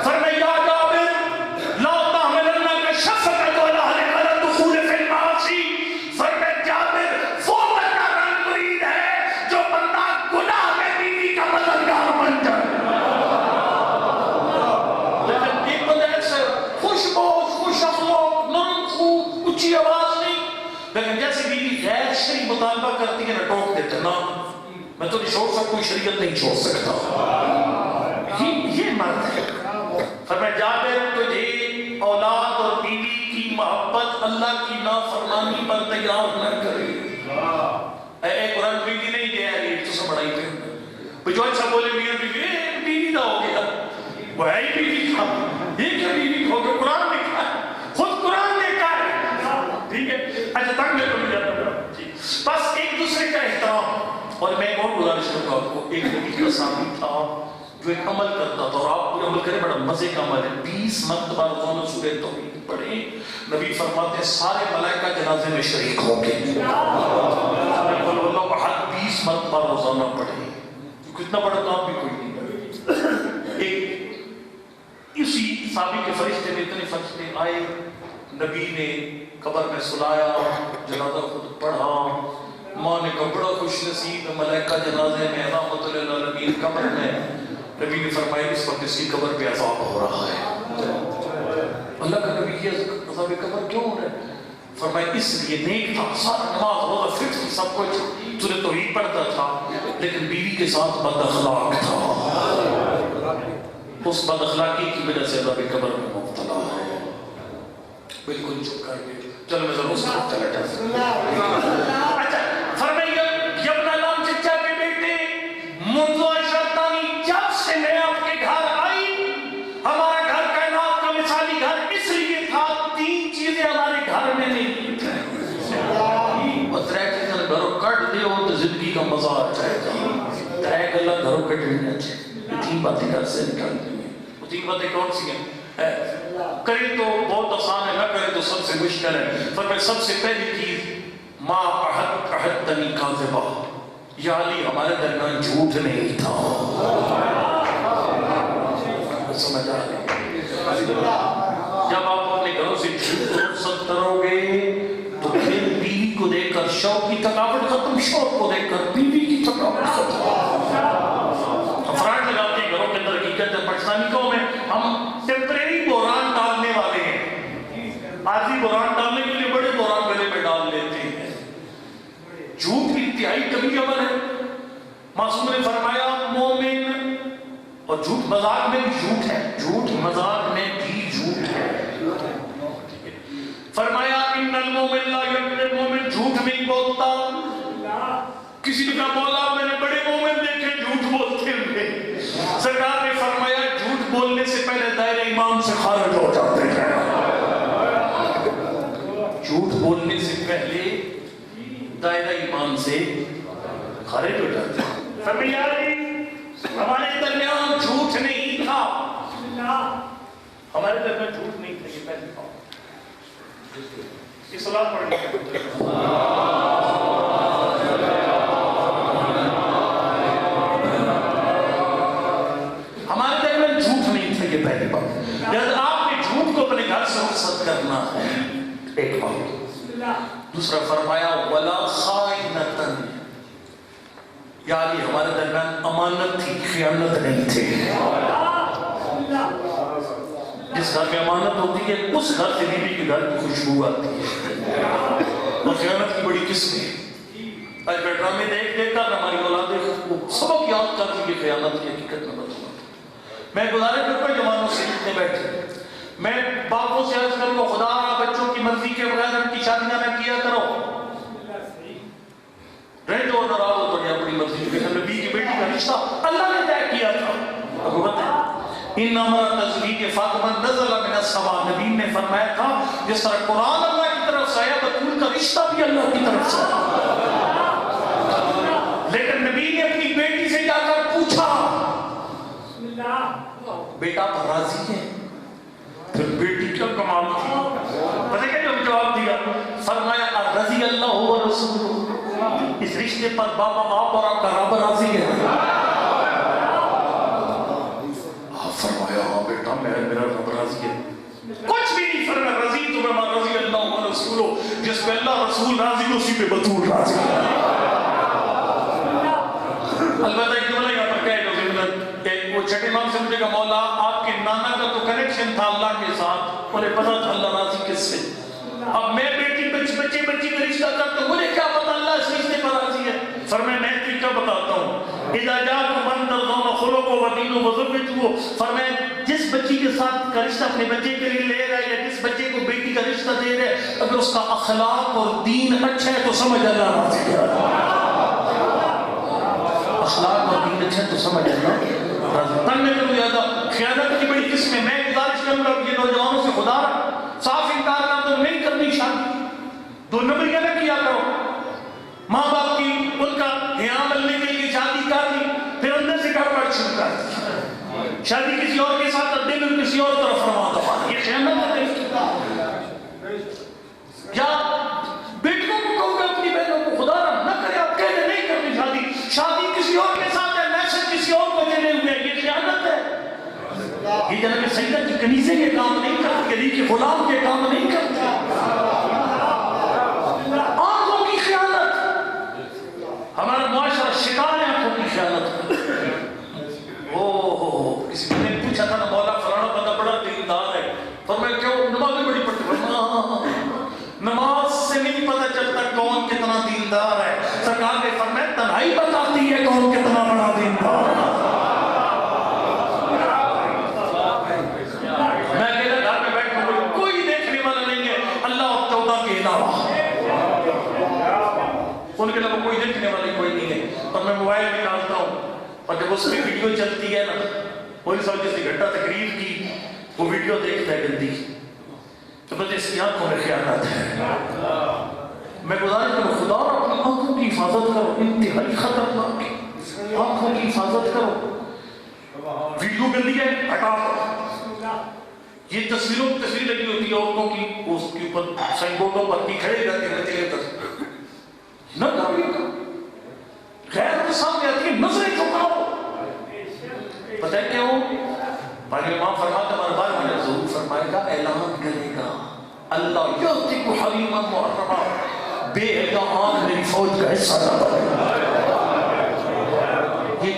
Speaker 1: فرمایا یا جابر لا تحملن کا شفقۃ ولا اهلک على الدخول في المعاصی. فرمایا جابر وہ بندہ رنگ مرید ہے جو بندہ گناہ میں بیوی کا مددگار بن جائے. لیکن ایک بندہ ایسے خوش بوش خوش اخلاق نرم خو اونچی آواز نہیں، لیکن جیسے بیوی غیر شرعی مطالبہ کرتی ہے نا ٹوک دیتے نا میں تو نہیں چھوڑ سکتا ہوں، شریعت نہیں چھوڑ سکتا. یہ مرد ہے. فرمایا جابر تجھے اولاد اور بیوی کی محبت اللہ کی نافرمانی پر تیار نہ کرے. اے قرآن بیوی نہیں گیا ہے تو سے بڑائی پہ جو اچھا بولے میاں بیوی بیوی نہ ہو گیا وہ ہے ہی بیوی کا. یہ کیا بیوی ہو گیا؟ قرآن لکھا ہے، خود قرآن لکھا ہے. ٹھیک ہے اچھا تک میں تو جاتا ہوں. بس ایک دوسرے کا احترام. اور میں ایک اور گزارش کروں گا آپ کو. ایک نبی کا صحابی تھا جو ایک عمل کرتا تھا اور آپ کو عمل کرے بڑا مزے کا عمل ہے. 20 مرتبہ روزانہ سورہ توحید پڑھیں. نبی فرماتے ہیں سارے ملائکہ جنازے میں شریک ہوں گے. 20 مرتبہ روزانہ پڑھیں. کتنا بڑا کام بھی کوئی نہیں. ایک اسی صحابی کے فرشتے میں اتنے فرشتے آئے، نبی نے قبر میں سلایا، جنازہ خود پڑھا. ماں نے کہا بڑا خوش نصیب ملائکہ جنازے میں رحمت للعالمین قبر میں. نبی نے فرمایا اس وقت اس کی قبر پہ عذاب ہو رہا ہے. اللہ کا نبی یہ عذاب قبر کیوں ہو رہا ہے؟ فرمایا اس لیے نیک تھا، سارا نماز روزہ فکر سب کچھ سورہ توحید پڑھتا تھا، لیکن بیوی کے ساتھ بد اخلاق تھا. اس بد اخلاقی کی وجہ سے عذاب قبر میں مبتلا ہے. بالکل چپ کر کے چلو میں ضرور اس کو چلا جاتا. اچھا فرمایا یبنا لام چچا کے بیٹے منذ عشرتانی جب سے میں آپ کے گھر آئی، ہمارا گھر کائنات کا مثالی گھر اس لیے تھا 3 چیزیں ہمارے گھر میں نہیں تھیں. اور 3 چیزیں گھروں کٹ دیو تو زندگی کا مزہ آ جائے گا. 3 گلا گھروں کٹ لینا چاہیے. 3 باتیں گھر سے نکال دیں. وہ 3 باتیں کون سی ہیں؟ کریں تو بہت آسان ہے، نہ کریں تو سب سے مشکل ہے. فرمایا سب سے پہلی چیز ما احدتنی کاذبا، یا علی ہمارے درمیان جھوٹ نہیں تھا. سمجھ آ رہی؟ جب آپ اپنے گھروں سے جھوٹ کو رخصت کرو گے تو پھر بیوی کو دیکھ کر شوق کی تھکاوٹ ختم، شوق کو دیکھ کر بیوی کی تھکاوٹ ختم. افراد لگاتے ہیں گھروں کے اندر. حقیقت ہے پاکستانی قوم میں ہم ٹیمپریری بحران ڈالنے والے ہیں. عارضی بحران ڈالنے کے لیے بڑے بحران گلے میں ڈال لیتے ہیں. جھوٹ انتہائی کبھی عمل ہے. معصوم نے فرمایا مومن، اور جھوٹ مذاق میں بھی جھوٹ ہے، جھوٹ مذاق میں بھی جھوٹ ہے. فرمایا ان المومن لا یکذب، مومن جھوٹ نہیں بولتا. کسی نے کہا مولا میں نے بڑے مومن دیکھے جھوٹ بولتے ہوئے. سرکار نے فرمایا جھوٹ بولنے سے پہلے دائرہ ایمان سے خارج ہو جاتے ہیں. جھوٹ بولنے سے پہلے دائرہ ایمان سے خارج ہو جاتے ہیں. فرمایا ہمارے درمیان جھوٹ نہیں تھا، ہمارے درمیان جھوٹ نہیں تھا. یہ پہلی بات. اس صلاح پڑھنے ہمارے درمیان جھوٹ نہیں تھا. یہ پہلی بات. جب آپ نے جھوٹ کو اپنے گھر سے رخصت کرنا ہے، ایک بات. دوسرا فرمایا ولا خائنۃ، یعنی ہمارے درمیان امانت تھی، خیانت نہیں تھی. جس گھر میں امانت ہوتی ہے اس گھر سے بیوی کے گھر کی خوشبو آتی ہے. اور خیانت کی بڑی قسم ہے. آج ڈرامے دیکھ دیکھ کر ہماری اولادیں سبق یاد کر لی کہ خیانت کی حقیقت میں بدلنا. میں گزارش کرتا ہوں جوانوں سے جتنے بیٹھے، میں باپوں سے عرض کروں خدا بچوں کی مرضی کے بغیر ان کی شادیاں نہ کیا کرو. رہے تو ناراض ہو تو اپنی مرضی کے. نبی کی بیٹی کا رشتہ اللہ نے طے کیا تھا. ان امر تزویج فاطمہ نزل من السماء، نبی نے فرمایا تھا جس طرح قرآن اللہ کی طرف سے آیا، بطول کا رشتہ بھی اللہ کی طرف سے آیا۔ لیکن نبی نے اپنی بیٹی سے جا کر پوچھا بیٹا آپ راضی ہیں؟ پھر بیٹی کیا کمال تھی، پتہ کیا جواب دیا؟ فرمایا رضی اللہ و رسول، اس رشتے پر بابا آپ اور آپ کا رب راضی ہے۔ فرمایا ہاں بیٹا میرا رب راضی ہے۔ کچھ بھی نہیں فرمایا رضی تو میں رضی اللہ و رسول، جس پہ اللہ رسول راضی اسی پہ بطول راضی ہے۔ البتہ ایک جملہ یہاں پر کہے جو کہ وہ چھٹے امام سے مجھے کہا مولا آپ کے نانا کا تو کنیکشن تھا اللہ کے ساتھ، انہیں پتا تھا اللہ راضی کس سے۔ اب میں بیٹی بچے کا رشتہ کرتا ہوں، مجھے کیا پتا اللہ اس رشتے پر راضی ہے۔ فرمایا میں طریقہ بتاتا ہوں، اذا جاءكم من ترضون خلقه ودينه وذريته، فرمایا جس بچی کے ساتھ کا رشتہ اپنے بچے کے لیے لے رہا ہے یا جس بچے کو بیٹی کا رشتہ دے رہا ہے، اگر اس کا اخلاق اور دین اچھا ہے تو سمجھ اللہ راضی ہے۔ اخلاق اور دین اچھا ہے تو سمجھ اللہ تنگ میں کروں زیادہ خیانت کی بڑی قسم ہے۔ میں گزارش کروں گا یہ نوجوانوں سے خدا صاف انکار کر دو، نہیں کرنی شادی، دو نمبریاں نہ کیا کرو۔ ماں باپ کی ان کا حیا ملنے کے لیے شادی کر لی، پھر اندر سے گڑبڑ شروع کر دی، شادی کسی اور کے ساتھ دل کسی اور طرف روا دفا، یہ خیانت ہے۔ یا بیٹوں کو کہو گے اپنی بہنوں کو خدا نہ کرے آپ کہہ دیں نہیں کرنی شادی، شادی کسی اور کے ساتھ ہے، میسج کسی اور کو چلے ہوئے ہیں، یہ خیانت ہے۔ یہ جناب سیدہ کی کنیزیں یہ کام نہیں کرتی، علی کے غلام یہ کام نہیں کرتے۔ آنکھوں کی خیانت، ہمارا معاشرہ شکار ہے آنکھوں کی خیانت۔ کسی نے پوچھا تھا نا مولا فلانا بندہ بڑا دیندار ہے، فرمایا کیوں؟ نمازیں بڑی پڑھتے ہیں۔ نماز سے نہیں پتہ چلتا کون کتنا دیندار ہے، سرکار نے فرمایا تنہائی بتاتی ہے کون کتنا بڑا دیندار ہے۔ میں اکیلا گھر میں بیٹھا ہوں، کوئی دیکھنے والا نہیں ہے اللہ اور 14 کے علاوہ، ان کے علاوہ کوئی دیکھنے والا کوئی نہیں ہے۔ اور میں موبائل نکالتا ہوں اور جب اس میں ویڈیو چلتی ہے نا، وہی سب جیسے گھنٹہ تقریر کی وہ ویڈیو دیکھتا ہے گندی، تو بس اس کی آنکھوں میں خیانت ہے۔ میں گزارش کروں خدا اور اپنی آنکھوں کی حفاظت کرو، انتہائی خطرناک آنکھوں کی حفاظت کرو۔ ویڈیو گندی ہے ہٹا دو، یہ تصویر لگی ہوتی ہے عورتوں کی، اس کے اوپر سائن بورڈوں پر بھی کھڑے رہتے ہیں بچے تک نہ کرو، غیر کے سامنے آتی ہے نظریں چکاؤ۔ پتہ ہے کیوں؟ بھائی امام فرماتا ہمارے بارے میں ضرور فرمائے گا، اعلان کرے گا اللہ یعطیک حریما محرما، بے حدا آنکھ میری فوج کا حصہ نہ بنے۔ یہ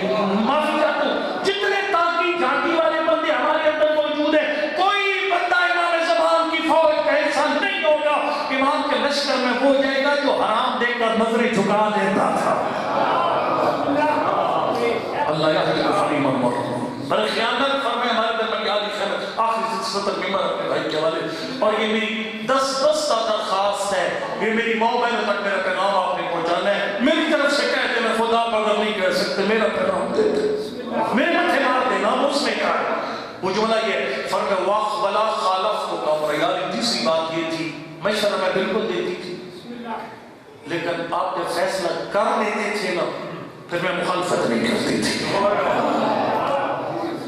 Speaker 1: معافی چاہتا ہوں جتنے تاکی جھانکی والے بندے ہمارے اندر موجود ہیں، کوئی بندہ امام زمان کی فوج کا حصہ نہیں ہوگا۔ امام کے لشکر میں وہ جائے گا جو حرام دیکھ کر نظریں جھکا دیتا تھا۔ اللہ یعطیک حریما محرما، بل خیانت فرمائے ہمارے در میں یادی خیانت آخری سطر ممبر اپنے بھائی کے والے۔ اور یہ میری 10 درخواست ہے، یہ میری ماں بہنوں تک میرا پیغام آپ نے پہنچانا ہے۔ میری طرف سے کہتے میں خدا پر اگر نہیں کہہ سکتے میرا پیغام دیتے، میرے متھے مار دینا، اس نے کہا ہے وہ جملہ یہ فرق واخ ولا خالف کو کام یار۔ تیسری بات یہ تھی مشورہ میں بالکل دیتی تھی، لیکن آپ جب فیصلہ کر لیتے تھے نا پھر میں مخالفت نہیں کرتی تھی۔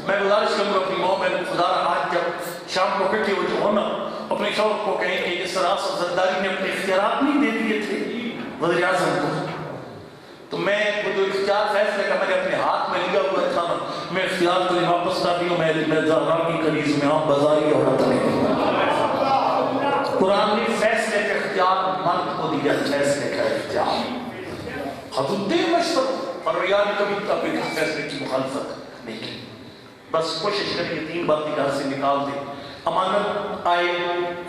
Speaker 1: میں گزارش کروں گا اپنی ماں میں خدا آج جب شام کو اکٹھے ہو جو ہونا اپنے شوہر کو کہیں کہ جس طرح زرداری نے اپنے اختیارات نہیں دے دیے تھے وزیر اعظم کو، تو میں وہ جو اختیار فیصلے کا میں نے اپنے ہاتھ میں لیا ہوا تھا نا، میں اختیار کو واپس کر دی ہوں۔ میں زہرا کی کنیز میں آپ بازاری عورت نہیں، قرآن نے فیصلے کا اختیار مرد کو دیا، فیصلے کا اختیار حضرت مشتر اور ریاض کبھی اپنے فیصلے کی مخالفت نہیں کی۔ بس کوشش کریے 3 باتیں گھر سے نکال دیں، امانت آئے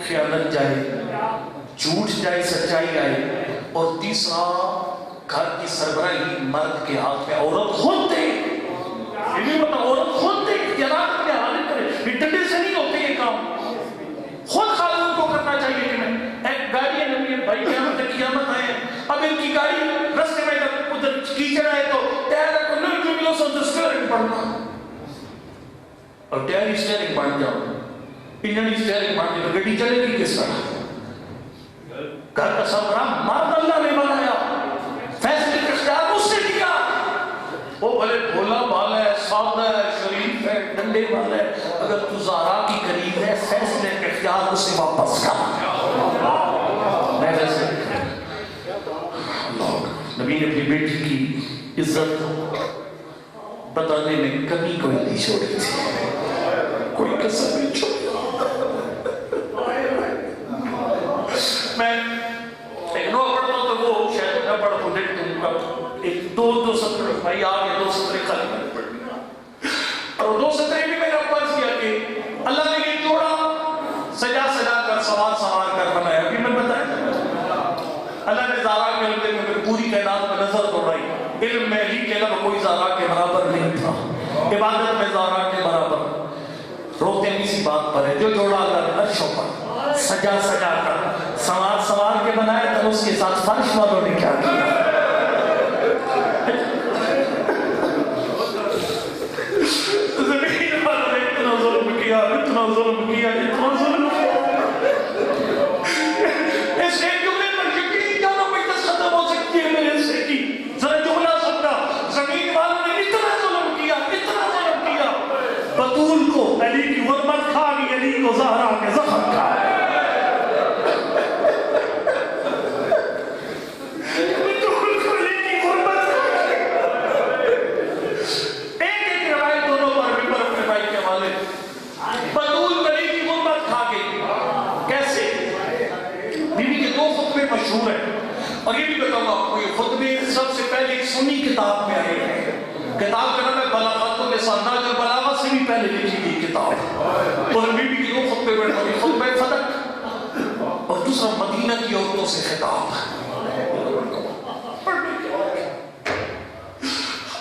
Speaker 1: خیانت جائے، جھوٹ جائے سچائی آئے، اور تیسرا گھر کی سربراہی مرد کے ہاتھ میں، عورت خود دے، یہ بھی مطلب عورت خود دے، اختیارات اپنے حوالے کرے، یہ ڈنڈے سے نہیں ہوتے یہ کام، خود خاتون کو کرنا چاہیے کہ میں ایک گاڑی ہے نبی بھائی قیامت آئے ہیں، اب ان کی گاڑی رستے میں ادھر کیچڑ آئے تو ٹائر کو نہیں جو بھی ہو سو اسٹیئرنگ پڑھنا، اور ٹیاری اسٹیئرنگ بن جاؤ، انجن اسٹیئرنگ بن جاؤ، گاڑی چلے گی کس طرح؟ گھر کا سب رام مرد اللہ نے بنایا، فیصلے کا اختیار اس سے دیا. وہ بھلے بھولا بالا ہے، سادہ ہے، شریف ہے، ڈنڈے والا ہے، اگر تو زہرا کی قریب ہے فیصلے کا اختیار اسے واپس کر. میں ویسے نبی نے اپنی بیٹی کی عزت بتانے میں کمی کوئی نہیں چھوڑی تھی، کوئی کسر نہیں چھوڑی. میں ایک نو پڑھتا ہوں تو وہ شاید میں پڑھتا ہوں دیکھتا ہوں ایک دو سطر بھائی آگے 2 سطریں خالی میں نے پڑھنی، اور 2 سطریں بھی میں نے فرض کیا کہ اللہ نے یہ جوڑا سجا کر سوار کر بنایا. ابھی میں بتایا اللہ نے زارا کے علیہ میں پوری کائنات میں نظر دوڑائی. علم میں علی کے علاوہ کوئی زارا کے برابر نہیں تھا، عبادت میں زارا کے برابر. روتے ہیں اسی بات پر ہے جو جوڑا اللہ عرشوں پر سجا کر سوار کے بنایا تھا، اس کے ساتھ فرش والوں نے کیا کیا. زمین والوں نے اتنا ظلم کیا، اتنا ظلم کیا، اتنا ظلم کیا. اس ایک جملے پر یقین جانو کوئی دست ختم ہو سکتی ہے میرے سے کی. ذرا جملہ سننا، زمین والوں نے اتنا ظلم کیا، اتنا ظلم کیا. بطول کو علی کی حرمت کھا گئی، علی کو زہرا کے زخم کھا. مشہور ہے، اور یہ بھی بتاؤں آپ کو یہ خطبے سب سے پہلے ایک سنی کتاب میں آئے ہیں. کتاب کا نام ہے بلاغت النساء، جو بلاغت سے بھی پہلے لکھی گئی کتاب. اور بی بی کے 2 خطبے بیٹھے ہیں، خطبہ فتح اور دوسرا مدینہ کی عورتوں سے خطاب.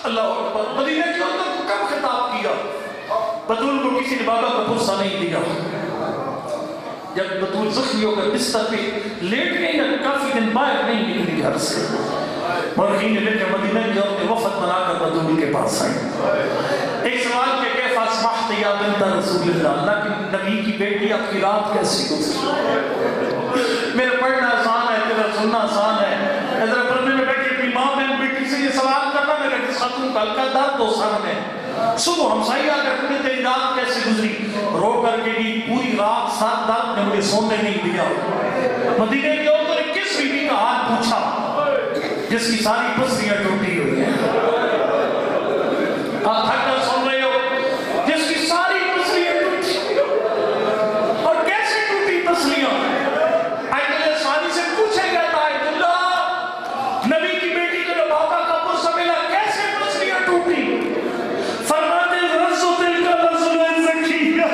Speaker 1: اللہ اکبر. مدینہ کی عورتوں کو کب خطاب کیا؟ بطول کو کسی نے بابا کا پرسہ نہیں دیا. جب بطول زخمی ہو کر بستر پہ لیٹ گئی نا، کافی دن باہر نہیں نکلی گھر سے. مرخین نے لے کر مدینہ کی عورتیں وفد بنا کر بطول کے پاس آئیں. ایک سوال کہ کیف اصبحت یا بنت رسول اللہ، لیکن نبی کی بیٹی آپ کی رات کیسی گزری؟ میرا پڑھنا آسان ہے، تیرا سننا آسان ہے. ادھر پردے میں بیٹھی اپنی ماں بہن بیٹی سے یہ سوال کرنا، میرا جس خاتون کا ہلکا درد ہو سر میں. صبح ہمسائیہ کر کے تیری رات کیسے گزری؟ رو کر کے بھی پوری رات ساتھ درد نے مجھے سونے نہیں دیا. مدینہ کی عورتوں نے کس بیوی کا حال پوچھا جس کی ساری پسلیاں ٹوٹی ہوئی ہیں؟ آپ تھک کر سن رہے ہو، جس کی ساری پسلیاں ٹوٹی ہوئی ہیں. اور کیسے ٹوٹی پسلیاں؟ آیت اللہ ثانی سے پوچھے گیا تھا، آیت اللہ نبی کی بیٹی کو جو بابا کا پرسہ ملا کیسے پسلیاں ٹوٹی؟ فرماتے رسو دل کا رسول زکیہ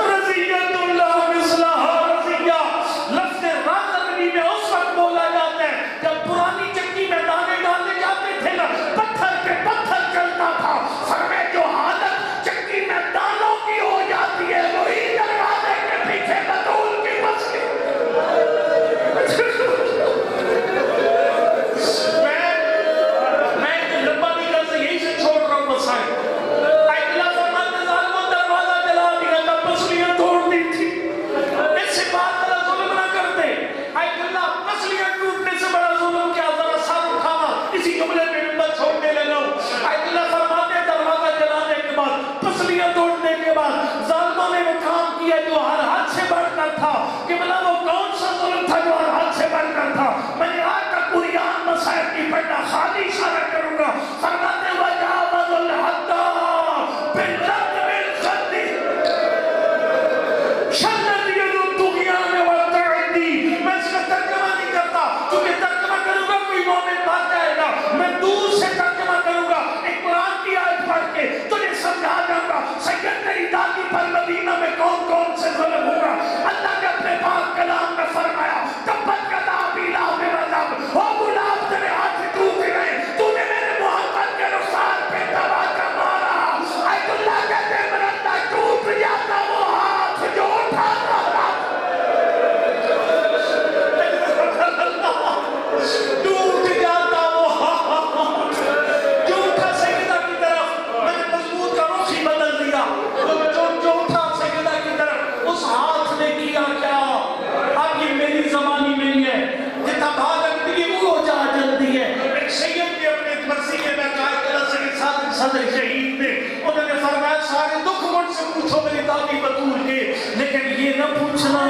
Speaker 1: رضیت اللہ مثلہا رضیہ. لفظ راز نبی میں اس وقت بولا جاتا ہے جب پرانی چکی میں دانے ڈالے جاتے تھے نا، پتھر کے پتھر چلتا تھا. فرمائے جو حالت چکی میں دانوں کی ہو جاتی ہے وہی دروازے کے پیچھے بطول کی پسلی. میں لمبا نہیں کر سے یہی سے چھوڑ رہا ہوں مسائل. آیت اللہ فرماتے ظالموں دروازہ جلا دیا تھا، پسلیاں توڑ دی تھی. اس سے بات بڑا ظلم نہ کرتے. آیت اللہ پسلیاں ٹوٹنے سے بڑا ظلم کیا؟ ذرا سر اٹھانا، اسی جملے میں نمبر چھوڑنے لگا ہوں. آیت اللہ فرماتے دروازہ جلانے کے بعد، پسلیاں توڑنے کے بعد ظالموں نے وہ کام کیا جو ہر حد سے بڑھ کر تھا. کہ بلا وہ کون سا ظلم تھا جو ہر حد سے بڑھ کر تھا؟ میں نے آج تک پوری آن مسائل کی پڑھنا خالی اشارہ کروں گا. فرماتے وجاوز الحد بالرد بالخد شدت ید الطغیان والتعدی. میں اس کا ترجمہ نہیں کرتا کیونکہ ترجمہ کروں گا کوئی مومن بات جائے گا. میں دور سے ترجمہ کروں گا، ایک قرآن کی آیت پڑھ کے تجھے سمجھا جاؤں گا. سید تیری دادی پر مدینہ میں کون کون سے ظلم ہوگا. اللہ نے اپنے پاک کلام میں فرمایا تبت یدا ابی لہب وتب، او گلاب تیرے ہاتھ سے ٹوٹ گئے، تو نے میرے محمد کے رخسار پہ تباہ کا مارا. آیت اللہ کے سارے دکھ مجھ سے پوچھو میری دادی بطول کے، لیکن یہ نہ پوچھنا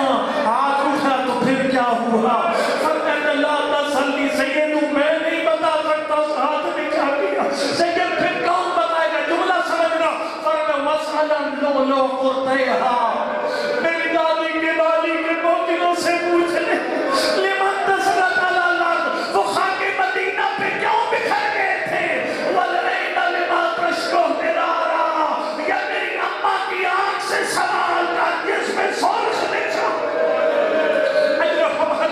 Speaker 1: آج اٹھا تو پھر کیا ہوا۔ فرمایا لا تسلی سید، میں نہیں بتا سکتا اس ہاتھ میں کیا کیا۔ سید پھر کون بتائے گا؟ جملہ سمجھنا۔ فرمایا مسئلہ لو لو قرطیہا، میری دادی کے بالی کے موقعوں سے پوچھ لے، لمن تسلط علی اللہ، وہ خاک مدینہ پہ کیوں بکھر گئے تھے؟ والعین لما تشکو مرارا، یا میری اماں کی آنکھ سے سوال کا جس میں سرخ نشان،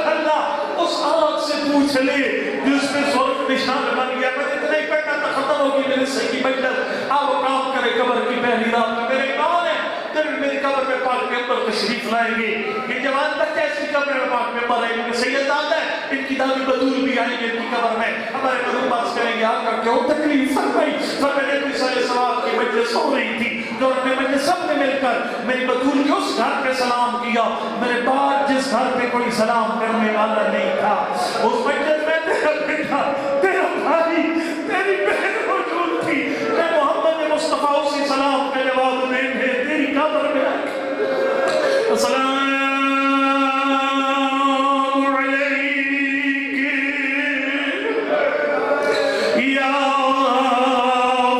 Speaker 1: اللہ اس آنکھ سے پوچھ لے جس میں سرخ نشان بن گیا۔ میں اتنا ہی پڑھنا تھا، ختم ہوگی میرے صحیح مجلس۔ آپ وہ کام کرے قبر کی پہلی رات میں میرے کون ہے؟ جب میری قبر میں پاک کے اوپر تشریف لائیں گے، یہ جوان بچہ اس کی قبر میں پاک میں پڑھیں گے، سید آتا ہے ان کی دادی بطول بھی آئیں گے ان کی قبر میں، ہمارے مرحوم بات کریں گے آپ کا کیوں تکلیف فرمائی؟ فرمایا کوئی سارے ثواب کی مجلس ہو رہی تھی، دور میں مجلس سب نے مل کر میری بطول کے اس گھر پہ سلام کیا، میرے بعد جس گھر پہ کوئی سلام کرنے والا نہیں تھا اس مجلس میں تیرا بیٹا، تیرا بھائی، تیری بہن موجود تھی، میں محمد مصطفیٰ اسی سلام کا جواب دیں گے تیری قبر میں السلام علیک یا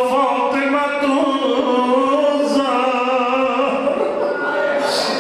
Speaker 1: فاطمہ الزہرا۔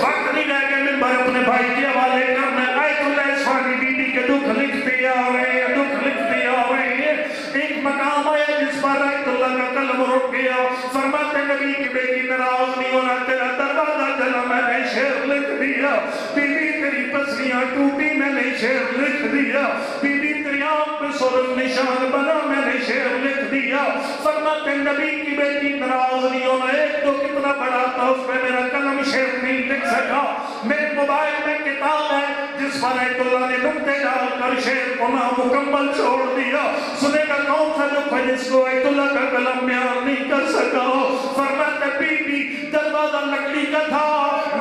Speaker 1: وقت نہیں رہ گیا ممبر اپنے بھائی کے حوالے کرنا، آیت اللہ اسفانی بی بی کے دکھ لکھتے آ رہے ہیں، دکھ لکھتے آ رہے ہیں۔ ایک مقام آیا جس پر آیت اللہ کا قلم رک گیا، فرماتے نبی کی بیٹی ناراض نہیں ہونا، تیرا دروازہ جلا میں نے شعر لکھ دیا، بی بی تیری پسلیاں ٹوٹی میں نے شعر لکھ دیا، بی بی تیری آنکھ پہ سرخ نشان بنا میں نے شعر لکھ دیا۔ فرماتے نبی کی بیٹی ناراض نہیں ہونا، ایک تو کتنا بڑا تھا اس پہ میرا قلم شعر نہیں لکھ سکا، میرے موبائل میں کتاب ہے جس پر آیت اللہ نے نقطے ڈال کر شعر کو نامکمل چھوڑ دیا، سنے کا کون سا دکھ ہے جس کو آیت اللہ کا قلم بیان نہیں کر سکا۔ فرماتے بی بی دروازہ لکڑی کا تھا،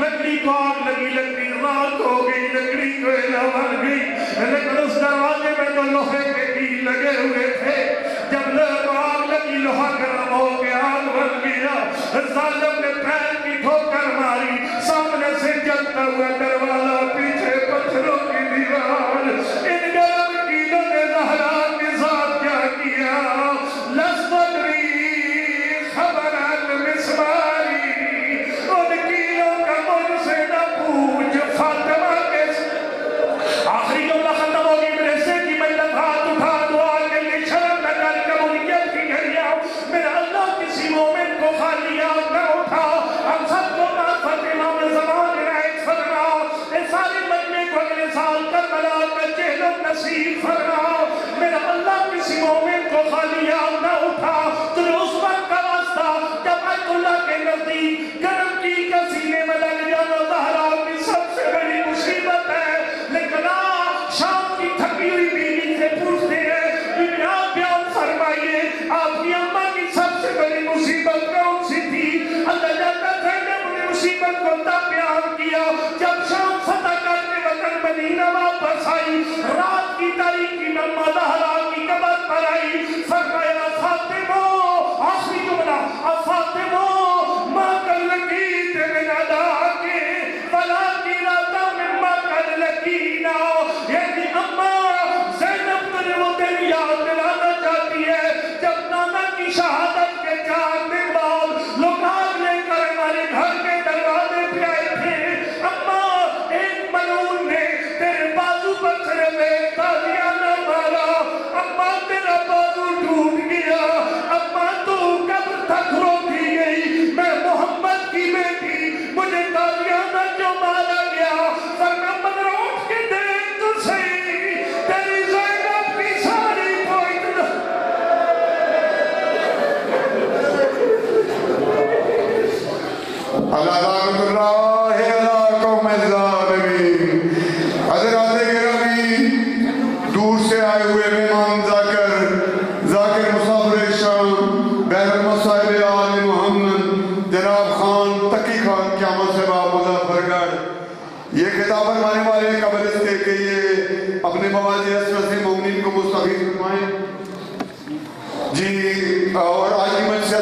Speaker 1: لکڑی کو آگ لگی، لکڑی راک ہو گئی، لکڑی کو الہ بن گئی، لیکن اس دروازے میں تو لوہے کے کیل لگے ہوئے تھے، جب لوہے کو آگ لگی لوہا گرم ہو کے آگ بن گیا، ظالم نے پیر کی ٹھوکر ماری، سامنے سے جلتا ہوا دروازہ، پیچھے پتھروں کی دیوار، ان گرم کیلوں نے زہرا کے ساتھ کیا کیا؟ لست ادری خبر المسماری، ان کیلوں کا مجھ سے نہ پوچھ فاطمہ کے آخری جملہ ختم ہوگی میرے سے کی مجلس، ہاتھ اٹھا دعا کے لیے شرم نہ کر قبولیت کی گھڑیاں، میرا اللہ کسی مومن کو خالی یاد نہ اٹھا، ہم سب کو معرفت امام زمان رائٹ فرما، اس سارے مجمع کو اگلے سال کربلا کا جہلم نصیب فرما، میرا اللہ کسی مومن کو خالی یاد نہ اٹھا، تجھے اس وقت کا واسطہ جب آیت اللہ کے نزدیک گرم کی کا سینے میں لگ جانا زہرا کی سب سے بڑی مصیبت ہے، لیکن شام کی تھکی ہوئی بیوی سے پوچھتے ہیں بیوی آپ بیان فرمائیے آپ کی اماں کی سب سے بڑی مصیبت کون سی تھی؟ اللہ جاتا تھا نے مجھے مصیبت کو تب بیان کیا جب شام فتح کرنے وقت مدینہ واپس آئی، رات کی تاریکی میں اماں زہرا کی قبر پر آئی، فرمایا فاطمہ، آخری جملہ فاطمہ ماں کل لکیت من ادا کے فلا کی راتا من ماں کل لکینا، یعنی اماں زینب تجھے وہ دن یاد دلانا چاہتی ہے جب نانا کی شہادت کے 4 دن بعد لوگ آگ لے کر ہمارے گھر کے دروازے پہ آئے تھے، اماں ایک ملعون نے تیرے بازو پر صرف ایک تازیانہ مارا، اماں تیرا بازو ٹوٹ گیا، اماں تو قبر تک روکی گئی، میں محمد کی بیٹی مجھے تازیانہ جو مارا گیا، فرمایا مگر اٹھ کے دیکھ تو صحیح تیری زینب کی ساری پوائنٹ
Speaker 2: اللہ رحمت اللہ علیہ قوم الظالمین۔ حضرات گرامی، دور سے آئے ہوئے مہمان ذاکر مسافر شام بحر المصائب آل محمد جناب خان تقی خان قیامت سے باب مظفر گڑھ، یہ خطاب فرمانے والے قبل اس کے کہ یہ اپنے موازی اسرت سے مومنین کو مستفید فرمائیں جی، اور